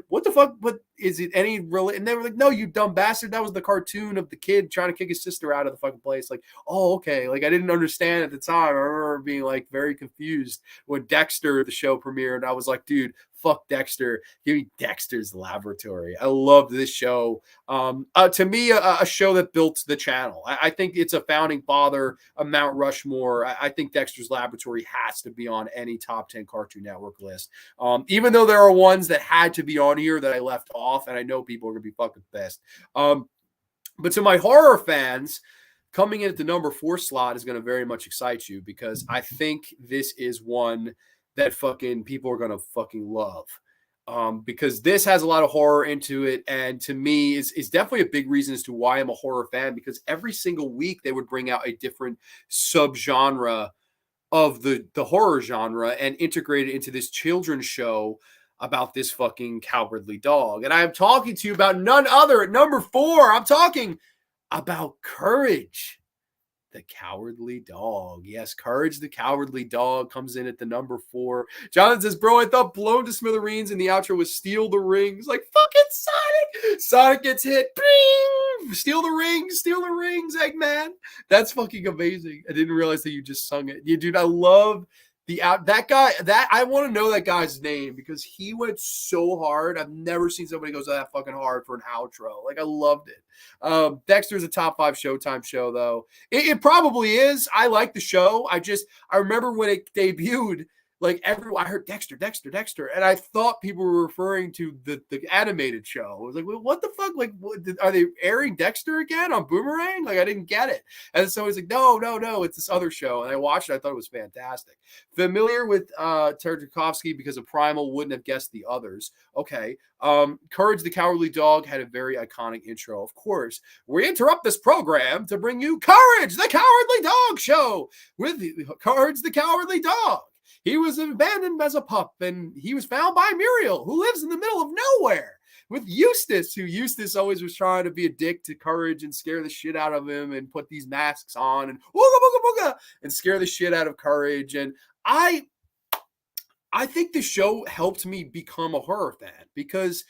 what the fuck? What is it? Any really? And they were like, no, you dumb bastard. That was the cartoon of the kid trying to kick his sister out of the fucking place. Like, oh, okay. Like, I didn't understand at the time. I remember being like very confused when Dexter, the show premiered. And I was like, dude, fuck Dexter. Give me Dexter's Laboratory. I loved this show. To me, a show that built the channel. I think it's a founding father, a Mount Rushmore. I think Dexter's Laboratory has to be on any top 10 Cartoon Network list. Even though there are ones that had to be on here that I left off, and I know people are going to be fucking pissed. But to my horror fans, coming in at the number 4 slot is going to very much excite you, because I think this is one that fucking people are going to fucking love. Because this has a lot of horror into it, and to me is definitely a big reason as to why I'm a horror fan, because every single week they would bring out a different subgenre of the horror genre and integrate it into this children's show about this fucking cowardly dog. And I'm talking to you about none other at number 4. I'm talking about Courage the Cowardly Dog. Yes, Courage the Cowardly Dog comes in at the number 4. Jonathan says, bro, I thought Blown to Smithereens in the outro was Steal the Rings. Like, fucking Sonic. Sonic gets hit. Bing! Steal the rings, Eggman. That's fucking amazing. I didn't realize that you just sung it. Yeah, dude, I love that guy. That I want to know that guy's name, because he went so hard. I've never seen somebody go that fucking hard for an outro. Like, I loved it. Dexter's a top 5 Showtime show, though. It probably is. I like the show. I remember when it debuted, like, I heard Dexter, and I thought people were referring to the animated show. I was like, well, what the fuck? Like, are they airing Dexter again on Boomerang? Like, I didn't get it. And so he's like, no, it's this other show. And I watched it. I thought it was fantastic. Familiar with Tartakovsky because of Primal, wouldn't have guessed the others. Okay. Courage the Cowardly Dog had a very iconic intro. Of course, we interrupt this program to bring you Courage the Cowardly Dog show with Courage the Cowardly Dog. He was abandoned as a pup, and he was found by Muriel, who lives in the middle of nowhere, with Eustace, who Eustace always was trying to be a dick to Courage and scare the shit out of him and put these masks on and wooga, wooga, wooga, and scare the shit out of Courage. And I think the show helped me become a horror fan, because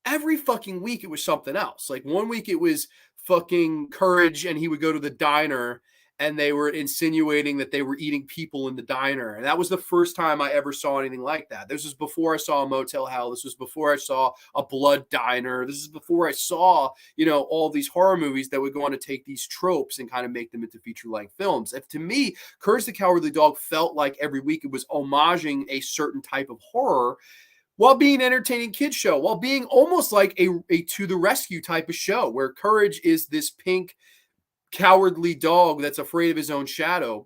every fucking week it was something else. Like, one week it was fucking Courage, and he would go to the diner, and they were insinuating that they were eating people in the diner. And that was the first time I ever saw anything like that. This was before I saw a Motel Hell. This was before I saw a Blood Diner. This is before I saw, all these horror movies that would go on to take these tropes and kind of make them into feature-length films. And to me, Courage the Cowardly Dog felt like every week it was homaging a certain type of horror, while being an entertaining kids show, while being almost like a To the Rescue type of show, where Courage is this pink cowardly dog that's afraid of his own shadow.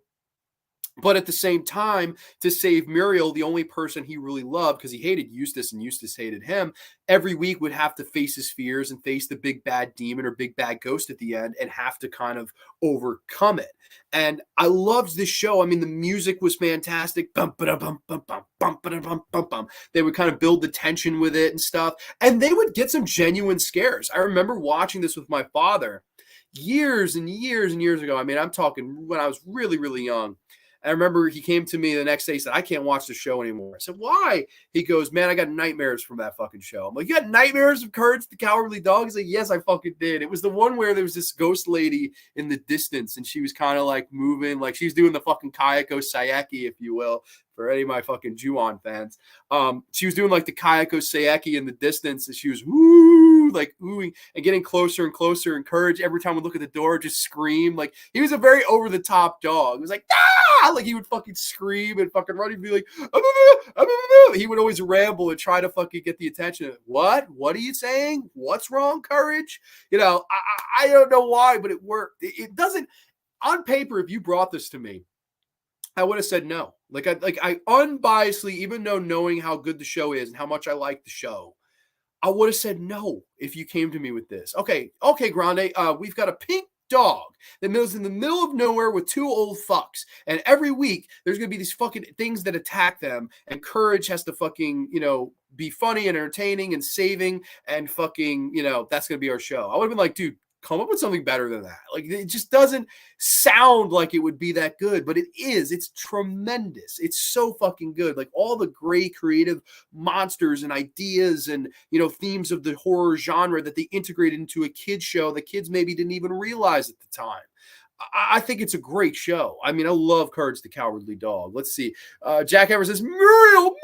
But at the same time, to save Muriel, the only person he really loved, because he hated Eustace and Eustace hated him, every week would have to face his fears and face the big bad demon or big bad ghost at the end and have to kind of overcome it. And I loved this show. I mean, the music was fantastic. Bum, ba-da-bum, bum, bum, bum, ba-da-bum, bum, bum. They would kind of build the tension with it and stuff. And they would get some genuine scares. I remember watching this with my father years and years and years ago. I mean, I'm talking when I was really, really young. I remember he came to me the next day. He said, I can't watch the show anymore. I said, why? He goes, man, I got nightmares from that fucking show. I'm like, you got nightmares of Courage the Cowardly Dog? He's like, yes, I fucking did. It was the one where there was this ghost lady in the distance, and she was kind of like moving, like she was doing the fucking Kayako Sayeki, if you will, for any of my fucking Ju-on fans. She was doing like the Kayako Sayeki in the distance, and she was woo, like oohing and getting closer and closer. And Courage, every time we look at the door, just scream. Like, he was a very over-the-top dog. He was like, ah! Like, he would fucking scream and fucking run. He'd be like, he would always ramble and try to fucking get the attention. What are you saying? What's wrong, Courage? I don't know why, but it worked. It doesn't, on paper, if you brought this to me, I would have said no. Like I unbiasedly, even though knowing how good the show is and how much I like the show, I would have said no if you came to me with this. Okay, Grande, we've got a pink dog that lives in the middle of nowhere with 2 old fucks. And every week there's going to be these fucking things that attack them. And Courage has to fucking, be funny and entertaining and saving and fucking, that's going to be our show. I would have been like, dude, come up with something better than that. Like, it just doesn't sound like it would be that good, but it is. It's tremendous. It's so fucking good. Like, all the great creative monsters and ideas and, themes of the horror genre that they integrated into a kid show that kids maybe didn't even realize at the time. I think it's a great show. I mean, I love Courage the Cowardly Dog. Let's see. Jack Evers says, Muriel.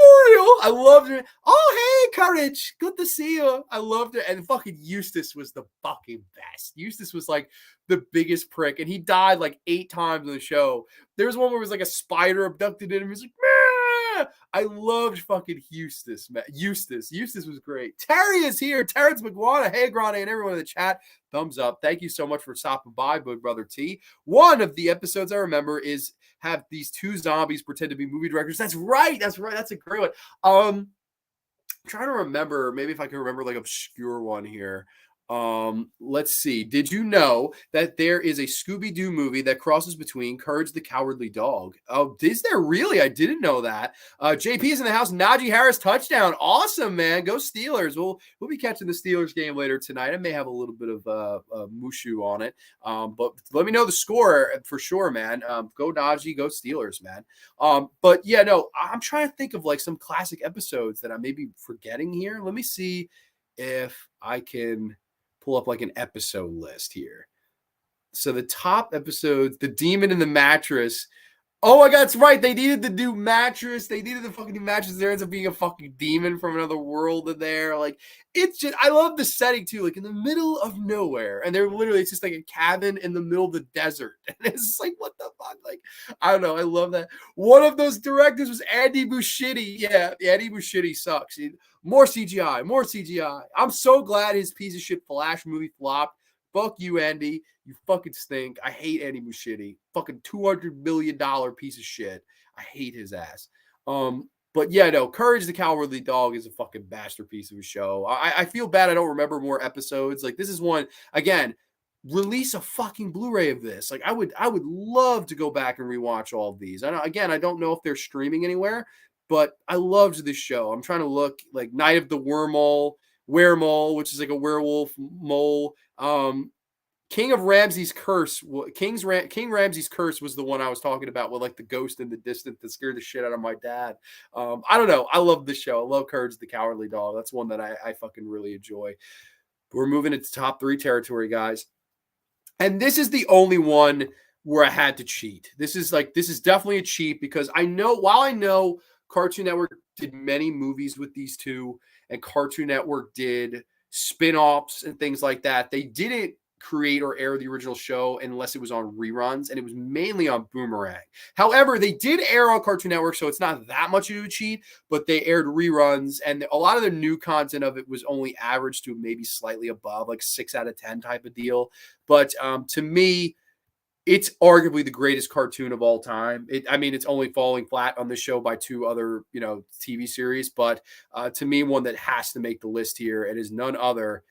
I loved it. Oh, hey, Courage. Good to see you. I loved it. And fucking Eustace was the fucking best. Eustace was like the biggest prick. And he died like 8 times in the show. There was one where it was like a spider abducted him. He was like, Meh! I loved fucking Eustace, man. Eustace was great. Terry is here. Terrence McGuana. Hey, Grande, and everyone in the chat. Thumbs up. Thank you so much for stopping by, Big Brother T. One of the episodes I remember is have these 2 zombies pretend to be movie directors. That's right. That's a great one. I'm trying to remember, maybe if I can remember like obscure one here. Let's see. Did you know that there is a Scooby-Doo movie that crosses between Courage the Cowardly Dog? Oh, is there really? I didn't know that. JP is in the house. Najee Harris touchdown. Awesome, man. Go Steelers. We'll be catching the Steelers game later tonight. I may have a little bit of Mushu on it. But let me know the score for sure, man. Go Najee, go Steelers, man. But yeah, no, I'm trying to think of like some classic episodes that I may be forgetting here. Let me see if I can pull up like an episode list here. So the top episodes, The Demon in the Mattress. Oh my God, that's right. They needed the new mattress. They needed the fucking new mattress. There ends up being a fucking demon from another world in there. Like, it's just, I love the setting too, like in the middle of nowhere. And they're literally, it's just like a cabin in the middle of the desert. And it's just like, what the fuck? Like, I don't know. I love that. One of those directors was Andy Muschietti. Yeah, Andy Muschietti sucks. More CGI. I'm so glad his piece of shit Flash movie flopped. Fuck you, Andy. You fucking stink. I hate Andy Muschietti. Fucking $200 million piece of shit. I hate his ass. But yeah, no, Courage the Cowardly Dog is a fucking masterpiece of a show. I feel bad I don't remember more episodes. Like, this is one, again, release a fucking Blu-ray of this. Like, I would love to go back and rewatch all of these. I don't know if they're streaming anywhere, but I loved this show. I'm trying to look, like Night of the Weremole, which is like a werewolf mole. King Ramses' Curse was the one I was talking about with like the ghost in the distance that scared the shit out of my dad. I don't know. I love this show. I love Courage the Cowardly Dog. That's one that I fucking really enjoy. We're moving into top 3 territory, guys. And this is the only one where I had to cheat. This is definitely a cheat because while I know Cartoon Network did many movies with these 2 and Cartoon Network did spin-offs and things like that, they didn't create or air the original show unless it was on reruns, and it was mainly on Boomerang. However, they did air on Cartoon Network, so it's not that much of a cheat, but they aired reruns, and a lot of the new content of it was only average to maybe slightly above, like 6 out of 10 type of deal. But to me, it's arguably the greatest cartoon of all time. It's only falling flat on this show by 2 other, TV series, but to me, one that has to make the list here, it is none other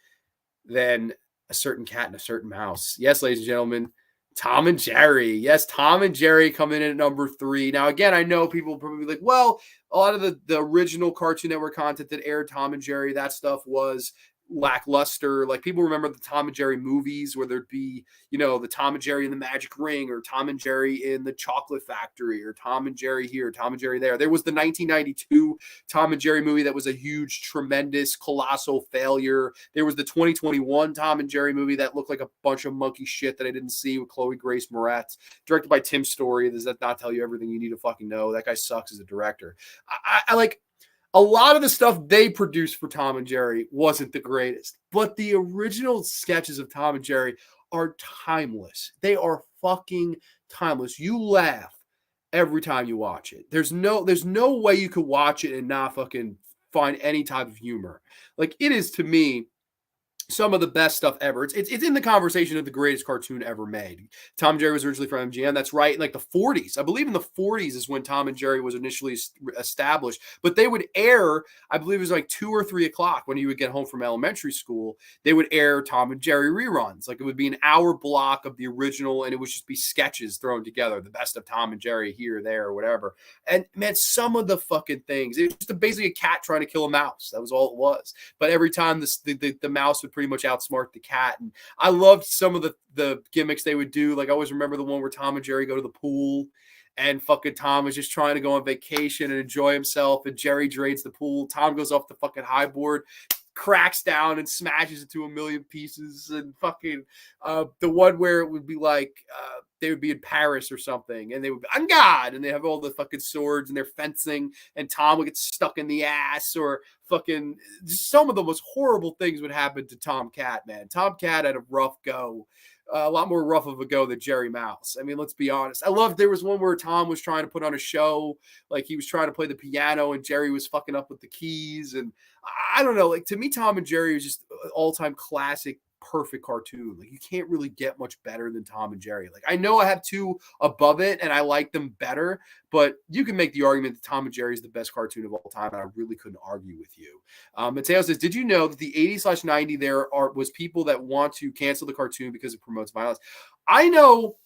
than A Certain Cat and a Certain Mouse. Yes, ladies and gentlemen, Tom and Jerry. Yes, Tom and Jerry coming in at number 3. Now, again, I know people probably like, well, a lot of the original Cartoon Network content that aired Tom and Jerry, that stuff was lackluster. Like, people remember the Tom and Jerry movies where there'd be, the Tom and Jerry in the Magic Ring, or Tom and Jerry in the Chocolate Factory, or Tom and Jerry here, Tom and Jerry there. There was the 1992 Tom and Jerry movie that was a huge, tremendous, colossal failure. There was the 2021 Tom and Jerry movie that looked like a bunch of monkey shit that I didn't see, with Chloe Grace Moretz, directed by Tim Story. Does that not tell you everything you need to fucking know? That guy sucks as a director. I like, a lot of the stuff they produced for Tom and Jerry wasn't the greatest, but the original sketches of Tom and Jerry are timeless. They are fucking timeless. You laugh every time you watch it. There's no way you could watch it and not fucking find any type of humor. Like, it is, to me, some of the best stuff ever. It's in the conversation of the greatest cartoon ever made. Tom and Jerry was originally from MGM. That's right. In like the 40s. I believe in the 40s is when Tom and Jerry was initially established. But they would air, I believe it was like 2 or 3 o'clock when you would get home from elementary school. They would air Tom and Jerry reruns. Like, it would be an hour block of the original, and it would just be sketches thrown together. The best of Tom and Jerry here, there, or whatever. And man, some of the fucking things. It was just basically a cat trying to kill a mouse. That was all it was. But every time the mouse would pretty much outsmart the cat. And I loved some of the gimmicks they would do. Like I always remember the one where Tom and Jerry go to the pool and fucking Tom is just trying to go on vacation and enjoy himself. And Jerry drains the pool. Tom goes off the fucking high board, cracks down and smashes it to a million pieces. And fucking the one where it would be like they would be in Paris or something and they would be on God and they have all the fucking swords and they're fencing and Tom would get stuck in the ass or fucking just some of the most horrible things would happen to Tom Cat, man. Tom Cat had a rough go. A lot more rough of a go than Jerry Mouse. I mean, let's be honest. I love there was one where Tom was trying to put on a show, like he was trying to play the piano and Jerry was fucking up with the keys. And I don't know, like to me, Tom and Jerry was just an all-time classic, perfect cartoon. Like you can't really get much better than Tom and Jerry. Like I know I have two above it and I like them better, but you can make the argument that Tom and Jerry is the best cartoon of all time, and I really couldn't argue with you. Mateo says, did you know that the 80s/90 was people that want to cancel the cartoon because it promotes violence? I know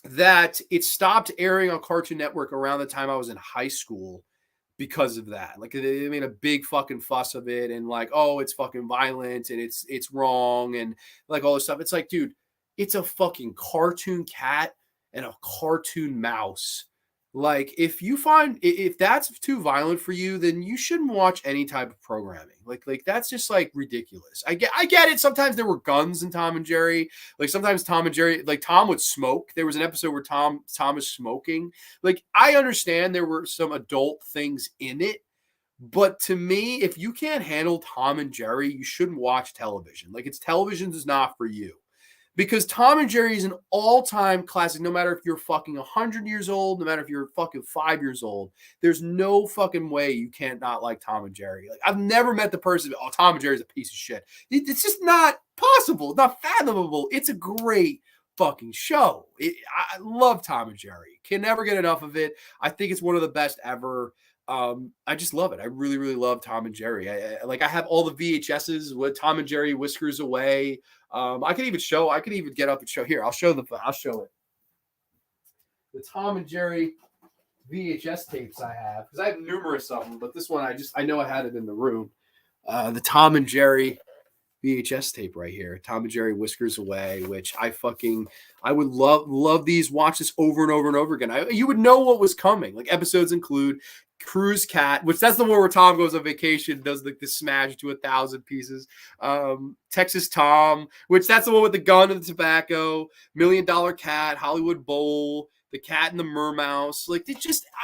that it stopped airing on Cartoon Network around the time I was in high school because of that. Like they made a big fucking fuss of it and like, oh, it's fucking violent and it's wrong and like all this stuff. It's like, dude, it's a fucking cartoon cat and a cartoon mouse. Like if that's too violent for you, then you shouldn't watch any type of programming. Like that's just like ridiculous. I get it. Sometimes there were guns in Tom and Jerry. Like sometimes Tom and Jerry, like Tom would smoke. There was an episode where Tom is smoking. Like I understand there were some adult things in it, but to me, if you can't handle Tom and Jerry, you shouldn't watch television. Like television is not for you. Because Tom and Jerry is an all-time classic, no matter if you're fucking 100 years old, no matter if you're fucking 5 years old, there's no fucking way you can't not like Tom and Jerry. Like I've never met the person, oh, Tom and Jerry's a piece of shit. It's just not possible. It's not fathomable. It's a great fucking show. I love Tom and Jerry. Can never get enough of it. I think it's one of the best ever. I just love it. I really, really love Tom and Jerry. I have all the VHSs with Tom and Jerry Whiskers Away. I could even get up and show here. I'll show it. The Tom and Jerry VHS tapes I have, because I have numerous of them, but this one I know I had it in the room. The Tom and Jerry VHS tape right here. Tom and Jerry Whiskers Away, which I would love these, watch this over and over and over again. You would know what was coming. Like episodes include Cruise Cat, which that's the one where Tom goes on vacation, does like the smash to 1,000 pieces. Texas Tom, which that's the one with the gun and the tobacco. $1 Million Cat, Hollywood Bowl, The Cat and the Mermouse. Like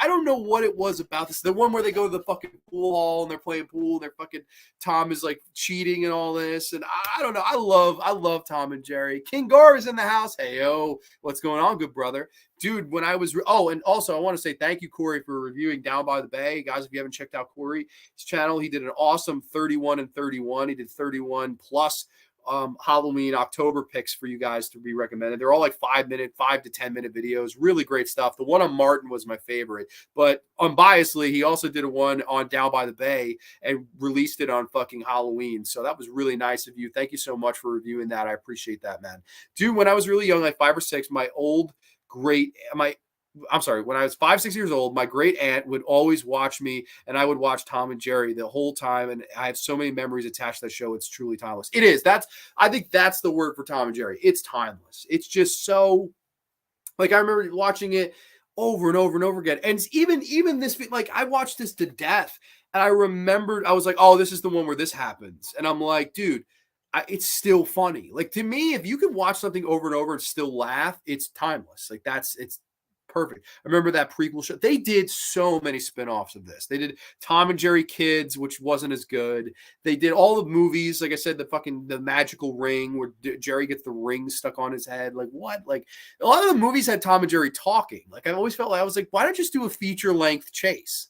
I don't know what it was about this. The one where they go to the fucking pool hall and they're playing pool and they're fucking Tom is like cheating and all this. And I don't know. I love Tom and Jerry. King Gar is in the house. Hey yo, what's going on, good brother? Dude, when I was and also I want to say thank you, Corey, for reviewing Down by the Bay. Guys, if you haven't checked out Corey's channel, he did an awesome 31 and 31. He did 31 plus Halloween October picks for you guys to be recommended. They're all like 5 to 10 minute videos. Really great stuff. The one on Martin was my favorite, but unbiasedly, he also did a one on Down by the Bay and released it on fucking Halloween. So that was really nice of you. Thank you so much for reviewing that. I appreciate that, man. Dude, when I was really young, like 5 or 6, when I was 5, 6 years old, my great aunt would always watch me and I would watch Tom and Jerry the whole time. And I have so many memories attached to that show. It's truly timeless. It is. I think that's the word for Tom and Jerry. It's timeless. It's just so, like, I remember watching it over and over and over again. And even this, like, I watched this to death and I remembered, I was like, oh, this is the one where this happens. And I'm like, dude, it's still funny. Like, to me, if you can watch something over and over and still laugh, it's timeless. Like, it's perfect. I remember that prequel show. They did so many spinoffs of this. They did Tom and Jerry Kids, which wasn't as good. They did all the movies. Like I said, the magical ring where Jerry gets the ring stuck on his head. Like what? Like a lot of the movies had Tom and Jerry talking. Like I always felt like I was like, why don't you just do a feature length chase?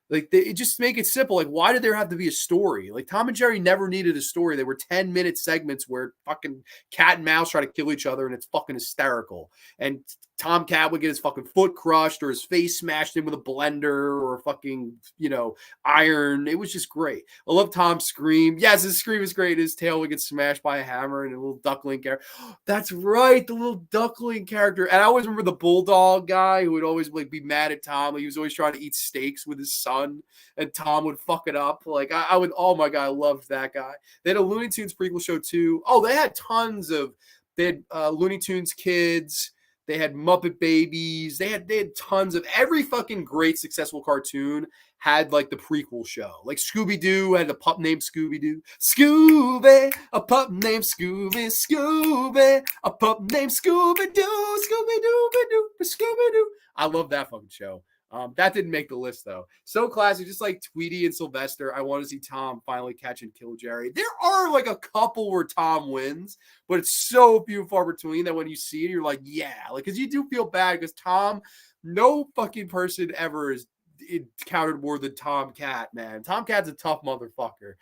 Like they just make it simple. Like why did there have to be a story? Like Tom and Jerry never needed a story. They were 10-minute segments where fucking cat and mouse try to kill each other and it's fucking hysterical. And Tomcat would get his fucking foot crushed or his face smashed in with a blender or a fucking, iron. It was just great. I love Tom's scream. Yes, his scream is great. His tail would get smashed by a hammer and a little duckling character. That's right, the little duckling character. And I always remember the bulldog guy who would always be mad at Tom. He was always trying to eat steaks with his son, and Tom would fuck it up. I would, oh my God, I loved that guy. They had a Looney Tunes prequel show too. Oh, they had they had Looney Tunes Kids. They had Muppet Babies. They had tons of every fucking great successful cartoon had the prequel show. Like Scooby-Doo had a pup named Scooby-Doo. Scooby, a pup named Scooby. Scooby, a pup named Scooby-Doo. Scooby-Doo, Scooby-Doo. I love that fucking show. That didn't make the list though. So classic, just like Tweety and Sylvester. I want to see Tom finally catch and kill Jerry. There are a couple where Tom wins, but it's so few and far between that when you see it, you're like, yeah, because you do feel bad because Tom, no fucking person ever is encountered more than Tomcat, man. Tomcat's a tough motherfucker.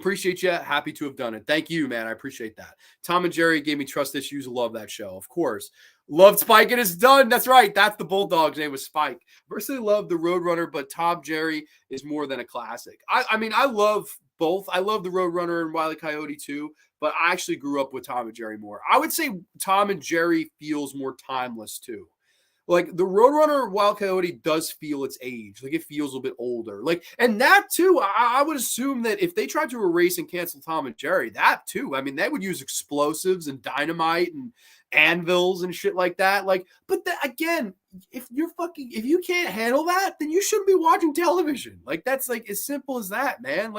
Appreciate you. Happy to have done it. Thank you, man. I appreciate that. Tom and Jerry gave me trust issues. Love that show, of course. Loved Spike and it's done. That's right. That's the Bulldog's name was Spike. Personally love the Roadrunner, but Tom Jerry is more than a classic. I mean, I love both. I love the Roadrunner and Wile E. Coyote too, but I actually grew up with Tom and Jerry more. I would say Tom and Jerry feels more timeless too. Like the Roadrunner Wile E. Coyote does feel its age. Like it feels a little bit older. And that too, I would assume that if they tried to erase and cancel Tom and Jerry, that too, I mean, they would use explosives and dynamite and anvils and shit like that. But again, if you can't handle that, then you shouldn't be watching television. That's as simple as that, man.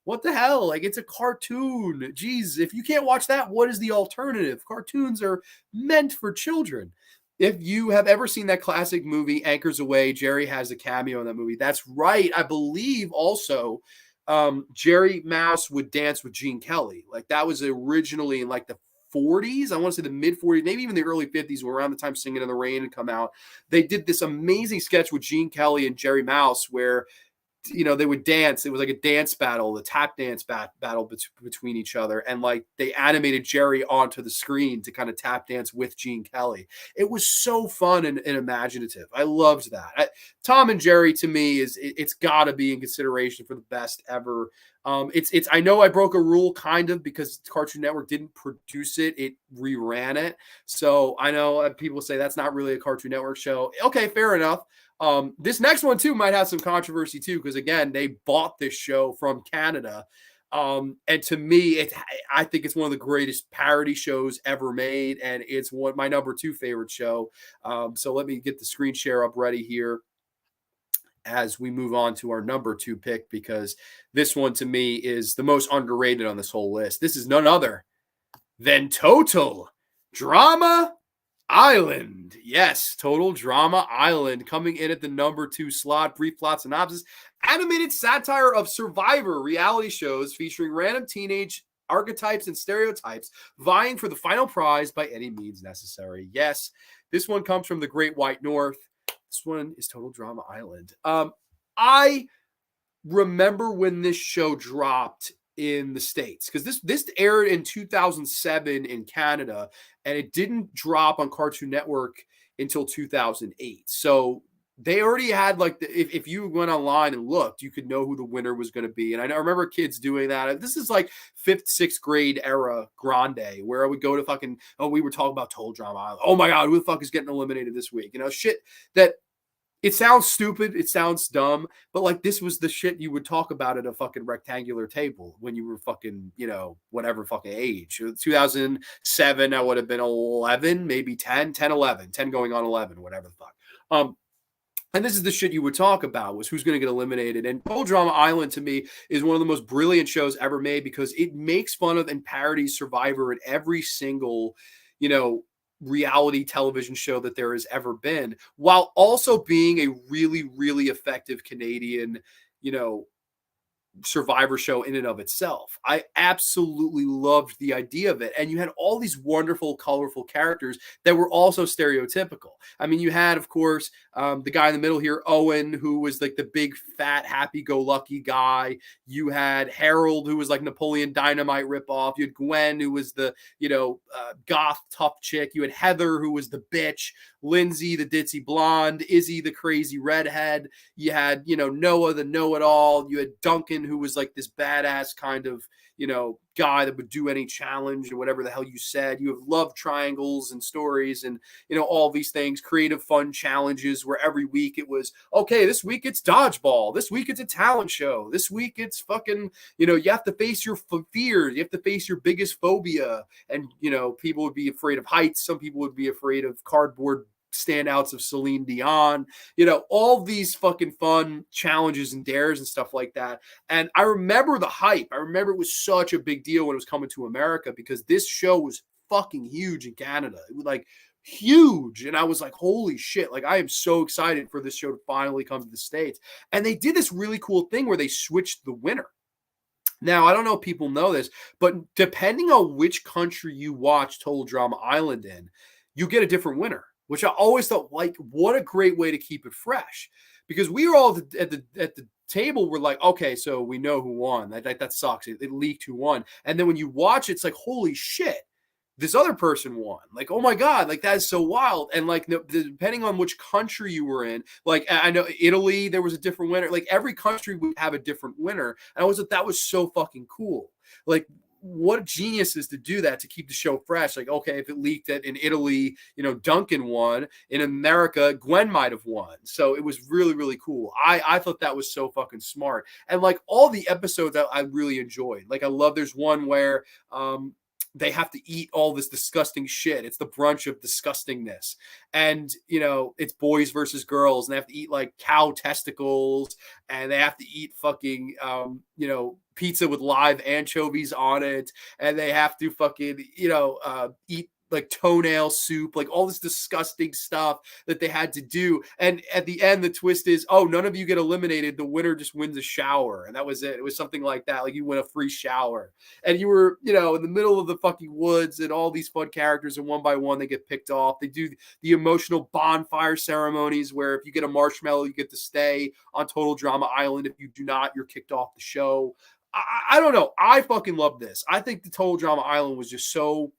What the hell? It's a cartoon. Jeez, if you can't watch that, what is the alternative? Cartoons are meant for children. If you have ever seen that classic movie, Anchors Away, Jerry has a cameo in that movie. That's right. I believe also Jerry Mouse would dance with Gene Kelly. That was originally in the 40s. I want to say the mid 40s, maybe even the early 50s, around the time Singing in the Rain had come out. They did this amazing sketch with Gene Kelly and Jerry Mouse where they would dance. It was like a dance battle, the tap dance battle between each other. And they animated Jerry onto the screen to kind of tap dance with Gene Kelly. It was so fun and imaginative. I loved that. Tom and Jerry to me it's gotta be in consideration for the best ever. I know I broke a rule kind of because Cartoon Network didn't produce it. It reran it. So I know people say that's not really a Cartoon Network show. Okay, fair enough. This next one too might have some controversy too, because again, they bought this show from Canada. And to me, I think it's one of the greatest parody shows ever made, and it's my number 2 favorite show. So let me get the screen share up ready here as we move on to our number 2 pick, because this one to me is the most underrated on this whole list. This is none other than Total Drama Island. Yes, Total Drama Island coming in at the number 2 slot. Brief plot synopsis. Animated satire of Survivor reality shows featuring random teenage archetypes and stereotypes vying for the final prize by any means necessary. Yes, this one comes from the Great White North. This one is Total Drama Island. I remember when this show dropped in the States, because this aired in 2007 in Canada, and it didn't drop on Cartoon Network until 2008. So they already had if you went online and looked, you could know who the winner was going to be. And I remember kids doing that. This is 5th, 6th grade era Grande, where I would go to we were talking about Total Drama Island. Oh my God, who the fuck is getting eliminated this week? Shit that it sounds stupid. It sounds dumb, but this was the shit you would talk about at a fucking rectangular table when you were fucking, whatever fucking age. 2007, I would have been 11, maybe 10 going on 11, whatever the fuck. And this is the shit you would talk about, was who's going to get eliminated. And Total Drama Island to me is one of the most brilliant shows ever made, because it makes fun of and parodies Survivor in every single, reality television show that there has ever been, while also being a really, really effective Canadian, Survivor show in and of itself. I absolutely loved the idea of it. And you had all these wonderful, colorful characters that were also stereotypical. I mean, you had, of course, the guy in the middle here, Owen, who was like the big, fat, happy-go-lucky guy. You had Harold, who was like Napoleon Dynamite ripoff. You had Gwen, who was the, goth, tough chick. You had Heather, who was the bitch. Lindsay, the ditzy blonde. Izzy, the crazy redhead. You had, Noah, the know-it-all. You had Duncan, who was like this badass kind of, guy that would do any challenge or whatever the hell you said. You have love triangles and stories and, all these things, creative, fun challenges where every week it was, okay, this week it's dodgeball. This week it's a talent show. This week it's fucking, you have to face your fears. You have to face your biggest phobia. And, people would be afraid of heights. Some people would be afraid of cardboard standouts of Celine Dion, all these fucking fun challenges and dares and stuff like that. And I remember the hype. I remember it was such a big deal when it was coming to America because this show was fucking huge in Canada. It was like huge. And I was like, holy shit. Like, I am so excited for this show to finally come to the States. And they did this really cool thing where they switched the winner. Now, I don't know if people know this, but depending on which country you watch Total Drama Island in, you get a different winner, which I always thought, like, what a great way to keep it fresh. Because we were all at the table, we're like, okay, so we know who won. That sucks. It leaked who won. And then when you watch it, it's like, holy shit, this other person won. Like, oh my God, like that is so wild. And like, depending on which country you were in, like I know Italy, there was a different winner. Like every country would have a different winner. And I was like, that was so fucking cool. Like, what geniuses to do that to keep the show fresh. Like, okay, if it leaked that in Italy, Duncan won. In America, Gwen might have won. So it was really, really cool. I thought that was so fucking smart. And like all the episodes I really enjoyed. Like I love there's one where they have to eat all this disgusting shit. It's the brunch of disgustingness. And, it's boys versus girls. And they have to eat like cow testicles. And they have to eat fucking, pizza with live anchovies on it. And they have to fucking, eat like toenail soup, like all this disgusting stuff that they had to do. And at the end, the twist is, oh, none of you get eliminated. The winner just wins a shower. And that was it. It was something like that. Like you win a free shower. And you were, in the middle of the fucking woods and all these fun characters, and one by one, they get picked off. They do the emotional bonfire ceremonies where if you get a marshmallow, you get to stay on Total Drama Island. If you do not, you're kicked off the show. I don't know. I fucking love this. I think the Total Drama Island was just so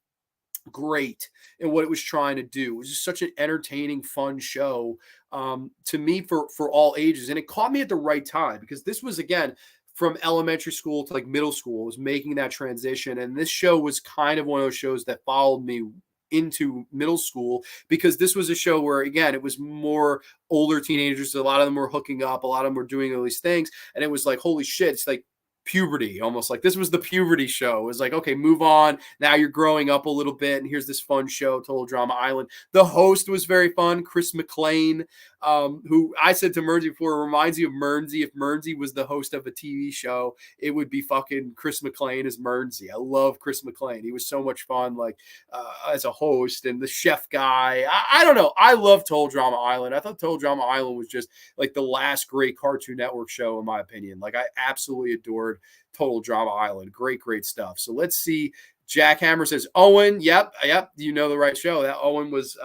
great in what it was trying to do. It was just such an entertaining, fun show to me for all ages. And it caught me at the right time because this was, again, from elementary school to like middle school. It was making that transition. And this show was kind of one of those shows that followed me into middle school because this was a show where, again, it was more older teenagers. A lot of them were hooking up. A lot of them were doing all these things. And it was like, holy shit, it's like puberty, almost like this was the puberty show. It was like, okay, move on. Now you're growing up a little bit, and here's this fun show, Total Drama Island. The host was very fun, Chris McLean, who I said to Mernsey before, reminds you of Mernsey. If Mernsey was the host of a TV show, it would be fucking Chris McLean as Mernsey. I love Chris McLean. He was so much fun, like as a host, and the chef guy. I don't know. I love Total Drama Island. I thought Total Drama Island was just like the last great Cartoon Network show, in my opinion. Like I absolutely adored Total Drama Island. Great stuff. So let's see. Jack Hammer says, Owen. Yep. You know the right show. That Owen was,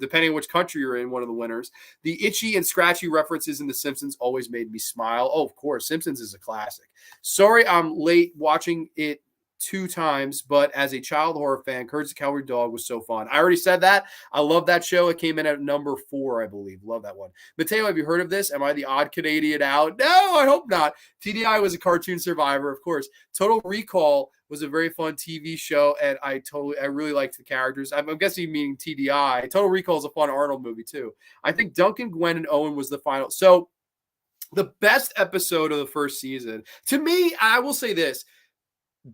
depending on which country you're in, one of the winners. The itchy and scratchy references in The Simpsons always made me smile. Oh, of course. Simpsons is a classic. Sorry, I'm late watching it 2 times, but as a child horror fan, Courage the Cowardly Dog was so fun. I already said that. I love that show. It came in at number 4, I believe. Love that one. Mateo, have you heard of this? Am I the odd Canadian out? No, I hope not. TDI was a cartoon survivor, of course. Total Recall was a very fun TV show, and I really liked the characters. I'm guessing you mean TDI. Total Recall is a fun Arnold movie, too. I think Duncan, Gwen, and Owen was the final. So the best episode of the first season, to me, I will say this,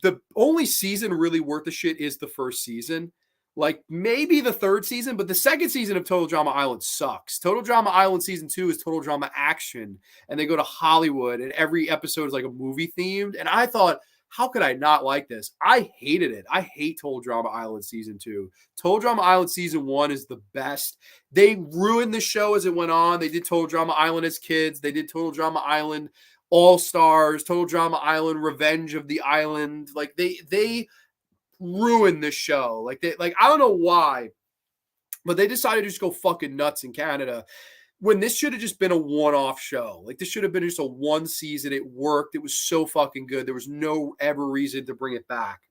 the only season really worth the shit is the first season. Like maybe the 3rd season, but the 2nd season of Total Drama Island sucks. Total Drama Island season 2 is Total Drama Action, and they go to Hollywood, and every episode is like a movie themed. And I thought, how could I not like this? I hated it. I hate Total Drama Island season 2. Total Drama Island season 1 is the best. They ruined the show as it went on. They did Total Drama Island as kids. They did Total Drama Island All Stars, Total Drama Island, Revenge of the Island. Like they ruined this show. Like I don't know why, but they decided to just go fucking nuts in Canada when this should have just been a one-off show. Like this should have been just a one season. It worked. It was so fucking good. There was no ever reason to bring it back.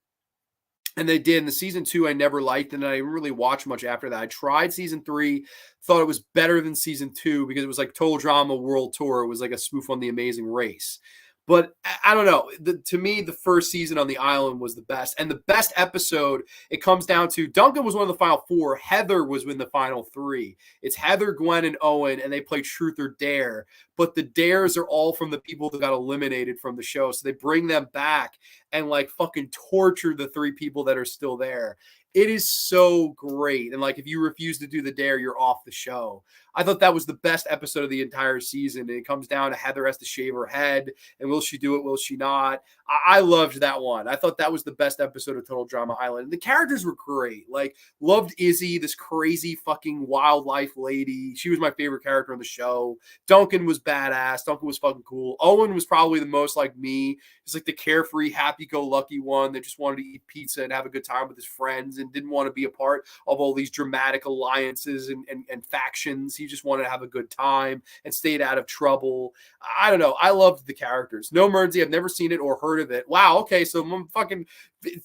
And they did. In the season 2, I never liked, and I didn't really watch much after that. I tried season 3, thought it was better than season 2 because it was like Total Drama World Tour. It was like a spoof on The Amazing Race. But I don't know. To me, the first season on the island was the best. And the best episode, it comes down to Duncan was one of the final 4. Heather was in the final 3. It's Heather, Gwen, and Owen, and they play Truth or Dare. But the dares are all from the people that got eliminated from the show. So they bring them back and like fucking torture the 3 people that are still there. It is so great. And like, if you refuse to do the dare, you're off the show. I thought that was the best episode of the entire season. And it comes down to Heather has to shave her head. And will she do it? Will she not? I loved that one. I thought that was the best episode of Total Drama Island. And the characters were great. Like, loved Izzy, this crazy fucking wildlife lady. She was my favorite character on the show. Duncan was badass. Duncan was fucking cool. Owen was probably the most like me. He's like the carefree, happy-go-lucky one that just wanted to eat pizza and have a good time with his friends and didn't want to be a part of all these dramatic alliances and factions. He just wanted to have a good time and stayed out of trouble. I don't know. I loved the characters. No Mernsey. I've never seen it or heard of it. Wow. Okay. So I'm fucking,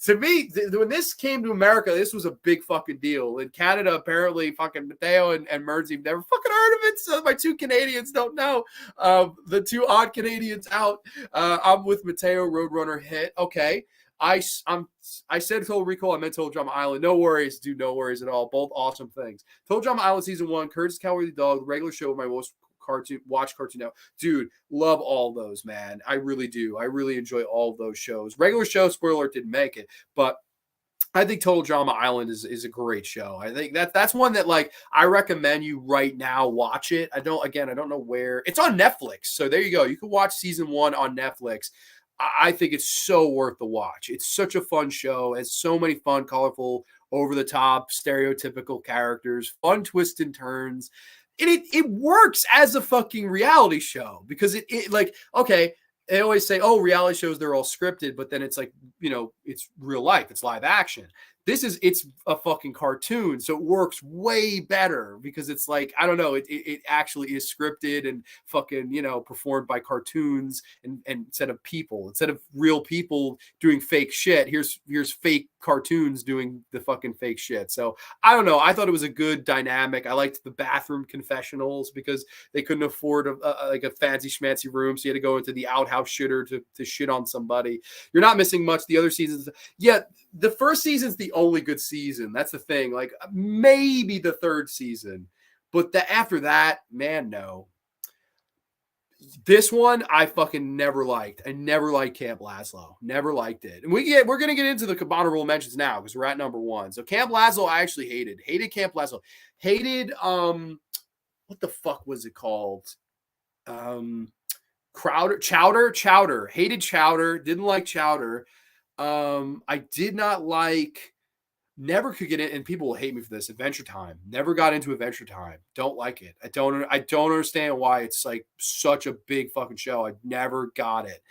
to me, when this came to America, this was a big fucking deal. In Canada, apparently, fucking Mateo and Mernsey have never fucking heard of it. So my 2 Canadians don't know. The 2 odd Canadians out. I'm with Mateo, Roadrunner hit. Okay. I said Total Recall. I meant Total Drama Island. No worries, dude. No worries at all. Both awesome things. Total Drama Island season 1. Curtis Cowardly Dog. The regular show. My most cartoon now. Dude, love all those, man. I really do. I really enjoy all of those shows. Regular show, spoiler alert, didn't make it, but I think Total Drama Island is a great show. I think that's one that like I recommend you right now watch it. I don't know where. It's on Netflix. So there you go. You can watch season 1 on Netflix. I think it's so worth the watch. It's such a fun show. It has so many fun, colorful, over-the-top, stereotypical characters, fun twists and turns. And it works as a fucking reality show because it like, okay, they always say, oh, reality shows, they're all scripted, but then it's like, it's real life. It's live action. It's a fucking cartoon. So it works way better because it's like, I don't know, it actually is scripted and fucking, performed by cartoons and instead of real people doing fake shit. Here's fake cartoons doing the fucking fake shit. So I don't know. I thought it was a good dynamic. I liked the bathroom confessionals because they couldn't afford like a fancy schmancy room. So you had to go into the outhouse shitter to shit on somebody. You're not missing much. The other seasons, yeah, the first season's the only good season. That's the thing. Like maybe the 3rd season, but after that, man, no. This one I fucking never liked. I never liked Camp Lazlo. Never liked it. And we're gonna get into the honorable mentions now because we're at number 1. So Camp Lazlo, I actually hated. Hated Camp Lazlo. Hated what the fuck was it called? Chowder. Hated Chowder. Didn't like Chowder. I did not like, never could get in, and people will hate me for this. Adventure Time. Never got into Adventure Time. Don't like it. I don't understand why it's like such a big fucking show. I never got it.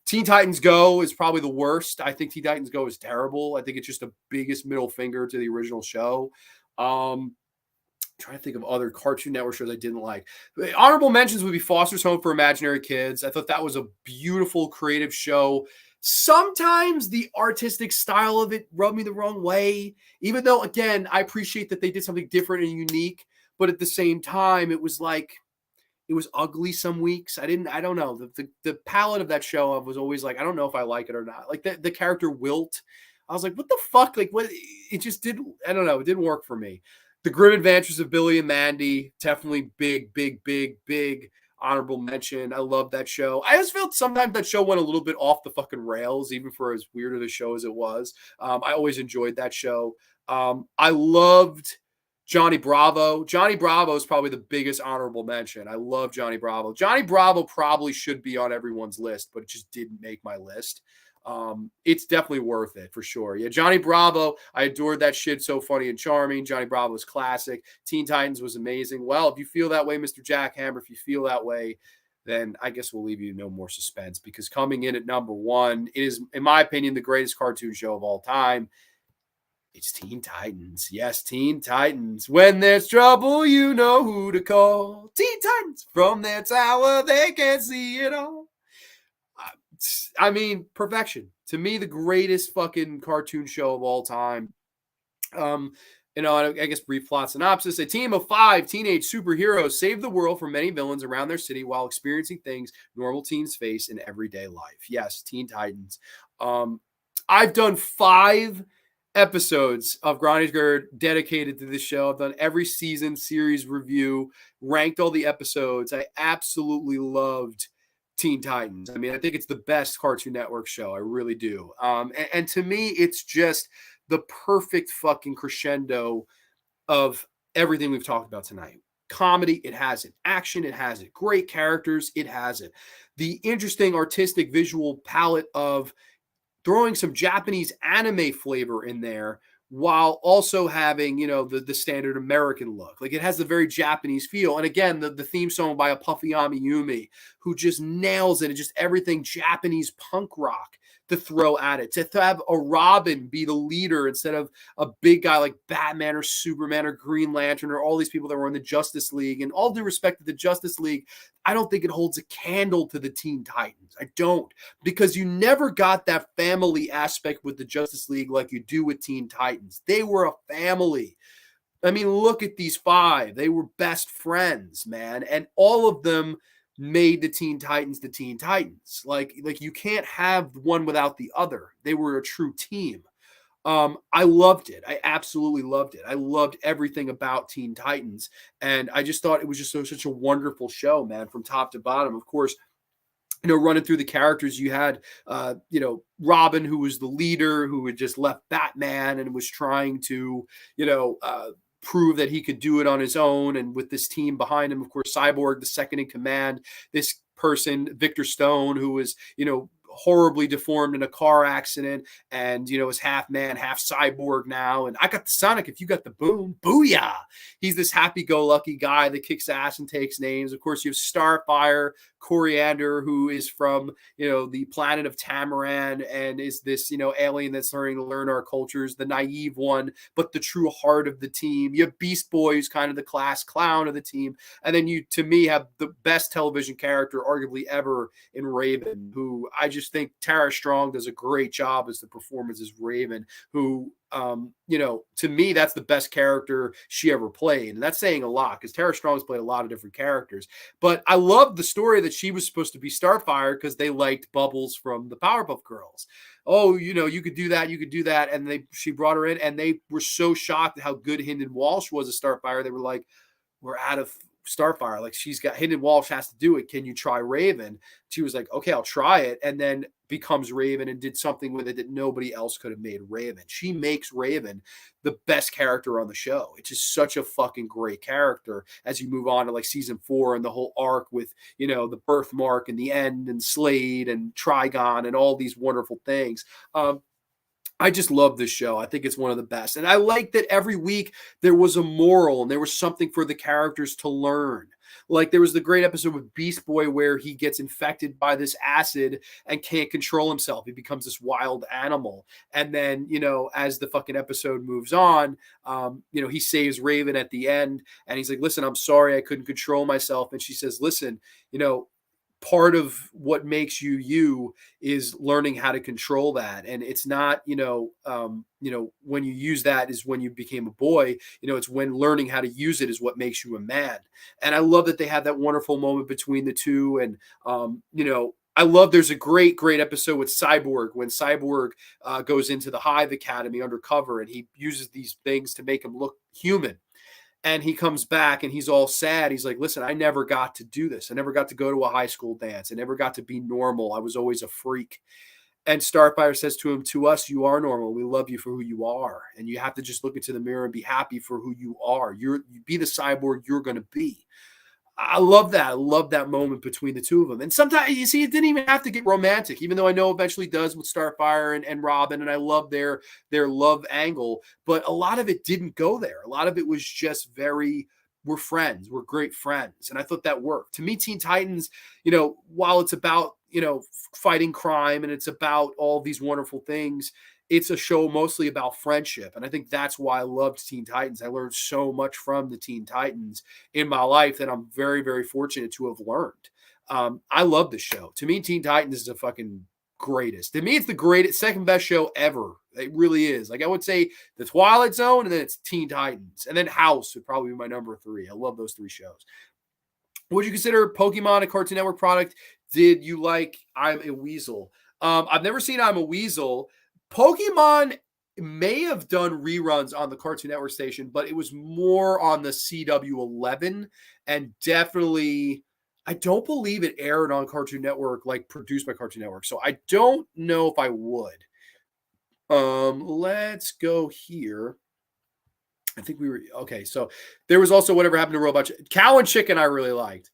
Teen Titans Go is probably the worst. I think Teen Titans Go is terrible. I think it's just the biggest middle finger to the original show. Trying to think of other Cartoon Network shows I didn't like. The honorable mentions would be Foster's Home for Imaginary Kids. I thought that was a beautiful, creative show. Sometimes the artistic style of it rubbed me the wrong way, even though, again, I appreciate that they did something different and unique. But at the same time, it was like, it was ugly some weeks. I don't know. The palette of that show, I was always like, I don't know if I like it or not. Like the character Wilt, I was like, what the fuck? Like, what? It just didn't, I don't know. It didn't work for me. The Grim Adventures of Billy and Mandy, definitely big honorable mention. I love that show. I just felt sometimes that show went a little bit off the fucking rails, even for as weird of a show as it was. I always enjoyed that show. I loved Johnny Bravo. Johnny Bravo is probably the biggest honorable mention. I love Johnny Bravo. Johnny Bravo probably should be on everyone's list, but it just didn't make my list. It's definitely worth it for sure. Yeah, Johnny Bravo, I adored that shit. So funny and charming. Johnny Bravo was classic. Teen Titans was amazing. Well, if you feel that way, Mr. Jackhammer, if you feel that way, then I guess we'll leave you no more suspense, because coming in at number one is, in my opinion, the greatest cartoon show of all time. It's Teen Titans. Yes, Teen Titans. When there's trouble, you know who to call. Teen Titans. From their tower, they can see it all. I mean, perfection. To me, the greatest fucking cartoon show of all time. Um, I guess brief plot synopsis. A team of 5 teenage superheroes save the world from many villains around their city while experiencing things normal teens face in everyday life. Yes, Teen Titans. I've done 5 episodes of Grinders Gerd dedicated to this show. I've done every season series review, ranked all the episodes. I absolutely loved Teen Titans. I mean, I think it's the best Cartoon Network show. I really do. And to me, it's just the perfect fucking crescendo of everything we've talked about tonight. Comedy, it has it. Action, it has it. Great characters, it has it. The interesting artistic visual palette of throwing some Japanese anime flavor in there while also having, the standard American look. Like, it has the very Japanese feel. And again, the theme song by a Puffyami Yumi, who just nails it. And just everything Japanese punk rock to throw at it. To have a Robin be the leader instead of a big guy like Batman or Superman or Green Lantern or all these people that were in the Justice League. And all due respect to the Justice League, I don't think it holds a candle to the Teen Titans. I don't. Because you never got that family aspect with the Justice League like you do with Teen Titans. They were a family. I mean, look at these 5. They were best friends, man. And all of them made the Teen Titans the Teen Titans. Like you can't have one without the other. They were a true team. I loved it. I absolutely loved it. I loved everything about Teen Titans. And I just thought it was just such a wonderful show, man, from top to bottom. Of course, running through the characters, you had, Robin, who was the leader, who had just left Batman and was trying to, prove that he could do it on his own. And with this team behind him, of course, Cyborg, the second in command, this person, Victor Stone, who was, horribly deformed in a car accident and, is half man, half cyborg now. And I got the Sonic, if you got the boom, booyah. He's this happy-go-lucky guy that kicks ass and takes names. Of course, you have Starfire, Coriander, who is from, the planet of Tamaran and is this, alien that's learning to learn our cultures, the naive one, but the true heart of the team. You have Beast Boy, who's kind of the class clown of the team. And then you, to me, have the best television character arguably ever in Raven, who I just think Tara Strong does a great job as the performance as Raven, who, to me, that's the best character she ever played. And that's saying a lot because Tara Strong's played a lot of different characters. But I love the story that she was supposed to be Starfire because they liked Bubbles from the Powerpuff Girls. Oh, you could do that, you could do that. And she brought her in and they were so shocked at how good Hynden Walsh was a Starfire. They were like, we're out of Starfire. Like, she's got Hynden Walsh has to do it. Can you try Raven? She was like, okay, I'll try it. And then becomes Raven and did something with it that nobody else could have made Raven. She makes Raven the best character on the show. It's just such a fucking great character as you move on to like season 4 and the whole arc with, the birthmark and the end and Slade and Trigon and all these wonderful things. I just love this show. I think it's one of the best. And I like that every week there was a moral and there was something for the characters to learn. Like there was the great episode with Beast Boy where he gets infected by this acid and can't control himself. He becomes this wild animal. And then, as the fucking episode moves on, he saves Raven at the end and he's like, listen, I'm sorry I couldn't control myself. And she says, listen, part of what makes you is learning how to control that. And it's not, when you use that is when you became a boy, it's when learning how to use it is what makes you a man. And I love that they have that wonderful moment between the two. And, I love there's a great episode with Cyborg when Cyborg goes into the Hive Academy undercover and he uses these things to make him look human. And he comes back and he's all sad. He's like, listen, I never got to do this. I never got to go to a high school dance. I never got to be normal. I was always a freak. And Starfire says to him, to us, you are normal. We love you for who you are. And you have to just look into the mirror and be happy for who you are. You be the cyborg you're going to be. I love that. I love that moment between the two of them. And sometimes, you see, it didn't even have to get romantic, even though I know eventually does with Starfire and Robin, and I love their love angle. But a lot of it didn't go there. A lot of it was just very we're friends. We're great friends. And I thought that worked. To me, Teen Titans, while it's about, fighting crime and it's about all these wonderful things, it's a show mostly about friendship. And I think that's why I loved Teen Titans. I learned so much from the Teen Titans in my life that I'm very, very fortunate to have learned. I love this show. To me, Teen Titans is the fucking greatest. To me, it's the greatest, second best show ever. It really is. Like, I would say The Twilight Zone, and then it's Teen Titans. And then House would probably be my number 3. I love those 3 shows. Would you consider Pokemon a Cartoon Network product? Did you like I'm a Weasel? I've never seen I'm a Weasel. Pokemon may have done reruns on the Cartoon Network station, but it was more on the CW11, and definitely I don't believe it aired on Cartoon Network, like produced by Cartoon Network. So I don't know if I would. Let's go here. I think we were okay. So there was also Whatever Happened to Robot Cow and Chicken I really liked.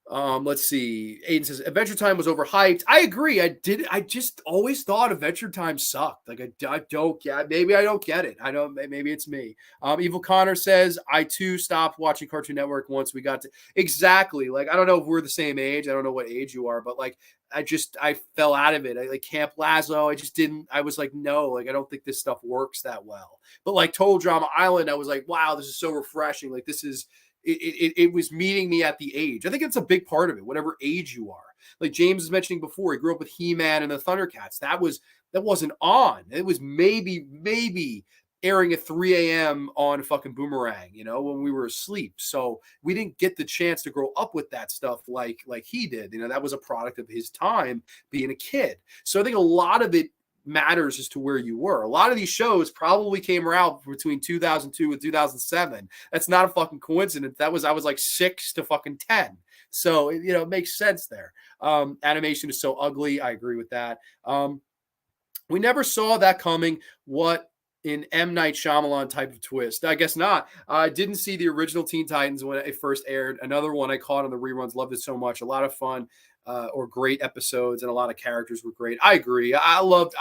Let's see. Aiden says Adventure Time was overhyped. I agree. I just always thought Adventure Time sucked. Like I don't get. Maybe I don't get it. I don't. Maybe it's me. Evil Connor says I too stopped watching Cartoon Network once we got to exactly. Like I don't know if we're the same age. I don't know what age you are, but like I fell out of it. Like Camp Lazlo. I just didn't. I was like no. Like I don't think this stuff works that well. But like Total Drama Island, I was like wow, this is so refreshing. Like this is. It was meeting me at the age. I think it's a big part of it, whatever age you are. Like James was mentioning before, he grew up with He-Man and the Thundercats. That wasn't on. It was maybe airing at 3 a.m. on fucking Boomerang, when we were asleep. So we didn't get the chance to grow up with that stuff like he did. That was a product of his time being a kid. So I think a lot of it matters as to where you were. A lot of these shows probably came around between 2002 and 2007. That's not a fucking coincidence. I was like 6 to fucking 10. So, it makes sense there. Animation is so ugly. I agree with that. We never saw that coming. What in M. Night Shyamalan type of twist? I guess not. I didn't see the original Teen Titans when it first aired. Another one I caught on the reruns. Loved it so much. A lot of fun. Or great episodes, and a lot of characters were great. I agree. I loved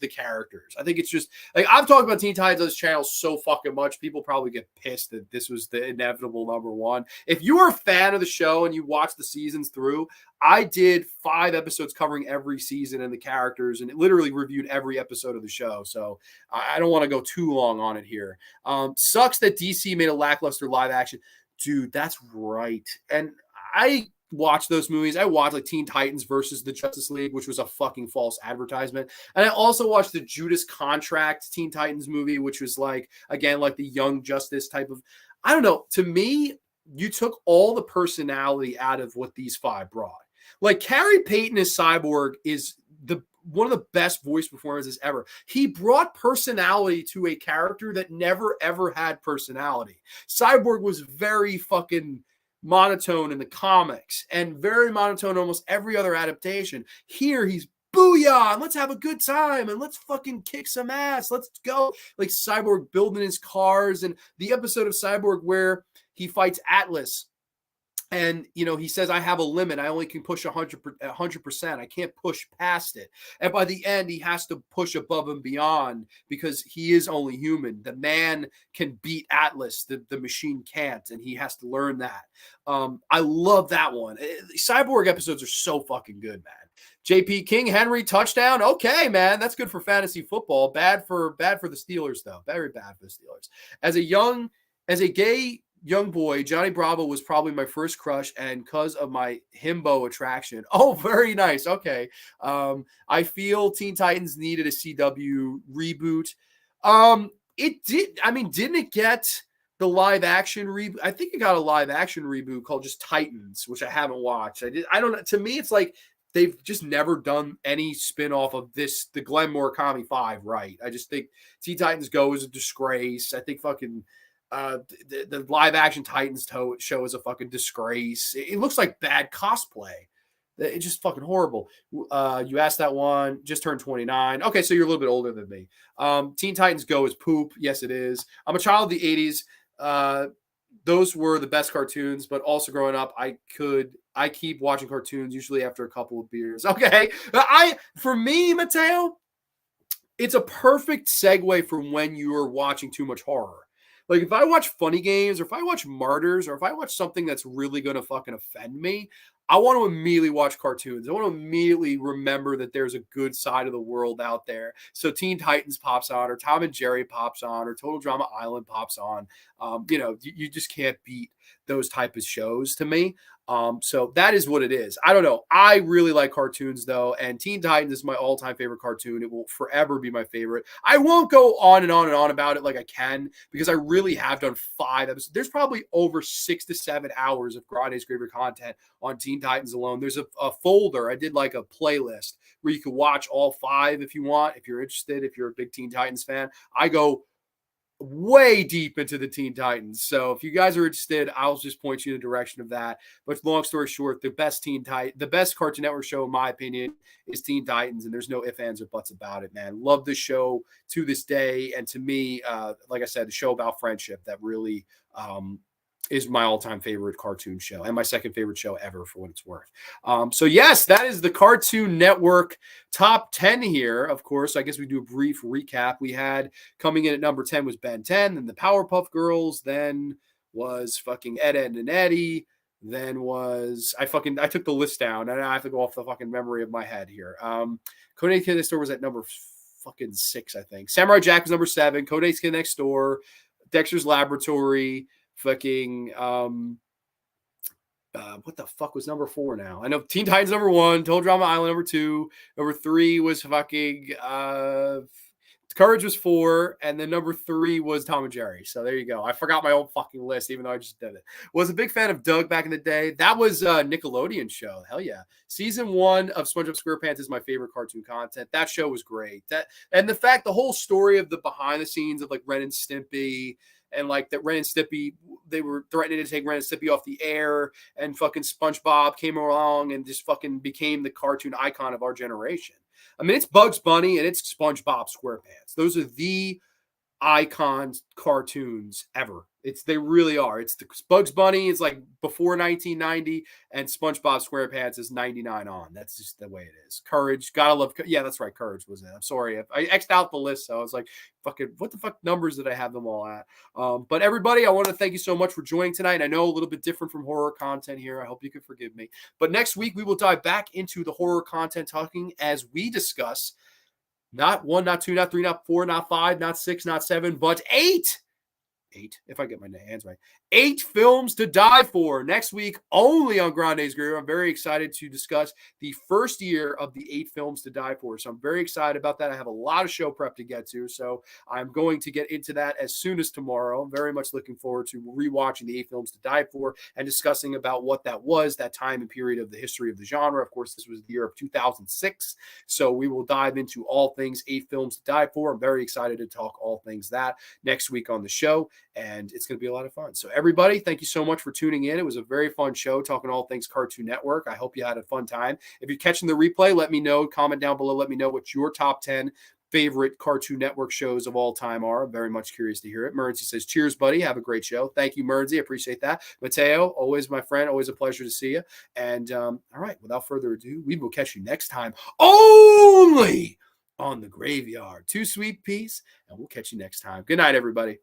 the characters. I think it's just like I've talked about Teen Titans on this channel so fucking much. People probably get pissed that this was the inevitable number 1. If you are a fan of the show and you watch the seasons through, I did 5 episodes covering every season and the characters, and it literally reviewed every episode of the show. So I don't want to go too long on it here. Sucks that DC made a lackluster live action. Dude, that's right. And I watch those movies. I watched like Teen Titans versus the Justice League, which was a fucking false advertisement. And I also watched the Judas Contract Teen Titans movie, which was like, again, like the Young Justice type of, I don't know. To me, you took all the personality out of what these 5 brought. Like Carrie Payton as Cyborg is one of the best voice performances ever. He brought personality to a character that never, ever had personality. Cyborg was very fucking monotone in the comics and very monotone in almost every other adaptation. Here he's booyah and let's have a good time and let's fucking kick some ass. Let's go. Like Cyborg building his cars, and the episode of Cyborg where he fights Atlas. And, he says, I have a limit. I only can push 100%. I can't push past it. And by the end, he has to push above and beyond because he is only human. The man can beat Atlas. The machine can't. And he has to learn that. I love that one. Cyborg episodes are so fucking good, man. JP King Henry touchdown. Okay, man. That's good for fantasy football. Bad for the Steelers, though. Very bad for the Steelers. As a gay young boy, Johnny Bravo was probably my first crush, and because of my himbo attraction. Oh, very nice. Okay. I feel Teen Titans needed a CW reboot. It did. I mean, didn't it get the live action reboot? I think it got a live action reboot called just Titans, which I haven't watched. I don't know. To me, it's like they've just never done any spin-off of the Glenn Murakami 5, right? I just think Teen Titans Go is a disgrace. I think fucking the live action Titans show is a fucking disgrace. It looks like bad cosplay. It's just fucking horrible. You asked that one, just turned 29. Okay, so you're a little bit older than me. Teen Titans Go is poop. Yes, it is. I'm a child of the 80s. Those were the best cartoons, but also growing up, I keep watching cartoons usually after a couple of beers. Okay. For me, Mateo, it's a perfect segue from when you are watching too much horror. Like if I watch Funny Games or if I watch Martyrs or if I watch something that's really going to fucking offend me, I want to immediately watch cartoons. I want to immediately remember that there's a good side of the world out there. So Teen Titans pops on, or Tom and Jerry pops on, or Total Drama Island pops on. You just can't beat those type of shows to me. So that is what it is. I don't know. I really like cartoons though, and Teen Titans is my all-time favorite cartoon. It will forever be my favorite. I won't go on and on and on about it like I can because I really have done 5 episodes. There's probably over 6 to 7 hours of Grande's favorite content on Teen Titans alone. There's a folder. I did like a playlist where you can watch all 5 if you want, if you're interested, if you're a big Teen Titans fan. I go way deep into the Teen Titans. So if you guys are interested, I'll just point you in the direction of that. But long story short, the best Cartoon Network show, in my opinion, is Teen Titans, and there's no ifs, ands, or buts about it, man. Love the show to this day. And to me, like I said, the show about friendship that really is my all-time favorite cartoon show and my second favorite show ever for what it's worth. So yes, that is the Cartoon Network top 10 here. Of course, I guess we do a brief recap. We had coming in at number 10 was Ben 10, then the Powerpuff Girls, then was fucking Ed and Eddy, then was I took the list down and I have to go off the fucking memory of my head here. Codename Kid Next Door was at number fucking 6, I think. Samurai Jack was number 7, Codename Kid Next Door, Dexter's Laboratory, fucking what the fuck was number 4 now? I know Teen Titans number 1, Total Drama Island number 2, number 3 was fucking Courage was 4, and then number 3 was Tom and Jerry. So there you go. I forgot my own fucking list, even though I just did it. Was a big fan of Doug back in the day. That was a Nickelodeon show. Hell yeah. Season 1 of SpongeBob SquarePants is my favorite cartoon content. That show was great. The whole story of the behind the scenes of like Ren and Stimpy, and like that Ren and Stimpy, they were threatening to take Ren and Stimpy off the air, and fucking SpongeBob came along and just fucking became the cartoon icon of our generation. I mean, it's Bugs Bunny and it's SpongeBob SquarePants. Those are the icons cartoons ever. They really are. It's the Bugs Bunny is like before 1990, and SpongeBob SquarePants is 99 on. That's just the way it is. Courage, gotta love. Yeah, that's right. Courage was it. I'm sorry, I X'd out the list, so I was like, fucking, what the fuck numbers did I have them all at? But everybody, I want to thank you so much for joining tonight. I know a little bit different from horror content here. I hope you can forgive me. But next week we will dive back into the horror content talking as we discuss not 1, not 2, not 3, not 4, not 5, not 6, not 7, but 8, if I get my hands right, 8 films to die for next week only on Grande's Grill. I'm very excited to discuss the first year of the 8 films to die for. So I'm very excited about that. I have a lot of show prep to get to, so I'm going to get into that as soon as tomorrow. I'm very much looking forward to rewatching the 8 films to die for and discussing about what that was, that time and period of the history of the genre. Of course, this was the year of 2006, so we will dive into all things 8 films to die for. I'm very excited to talk all things that next week on the show, and it's going to be a lot of fun. So everybody, thank you so much for tuning in. It was a very fun show talking all things Cartoon Network. I hope you had a fun time. If you're catching the replay, let me know. Comment down below. Let me know what your top 10 favorite Cartoon Network shows of all time are. I'm very much curious to hear it. Mernsy says, cheers, buddy. Have a great show. Thank you, Mernsy. I appreciate that. Mateo, always my friend. Always a pleasure to see you. And all right, without further ado, we will catch you next time only on the Graveyard. 2 Sweet Peas, and we'll catch you next time. Good night, everybody.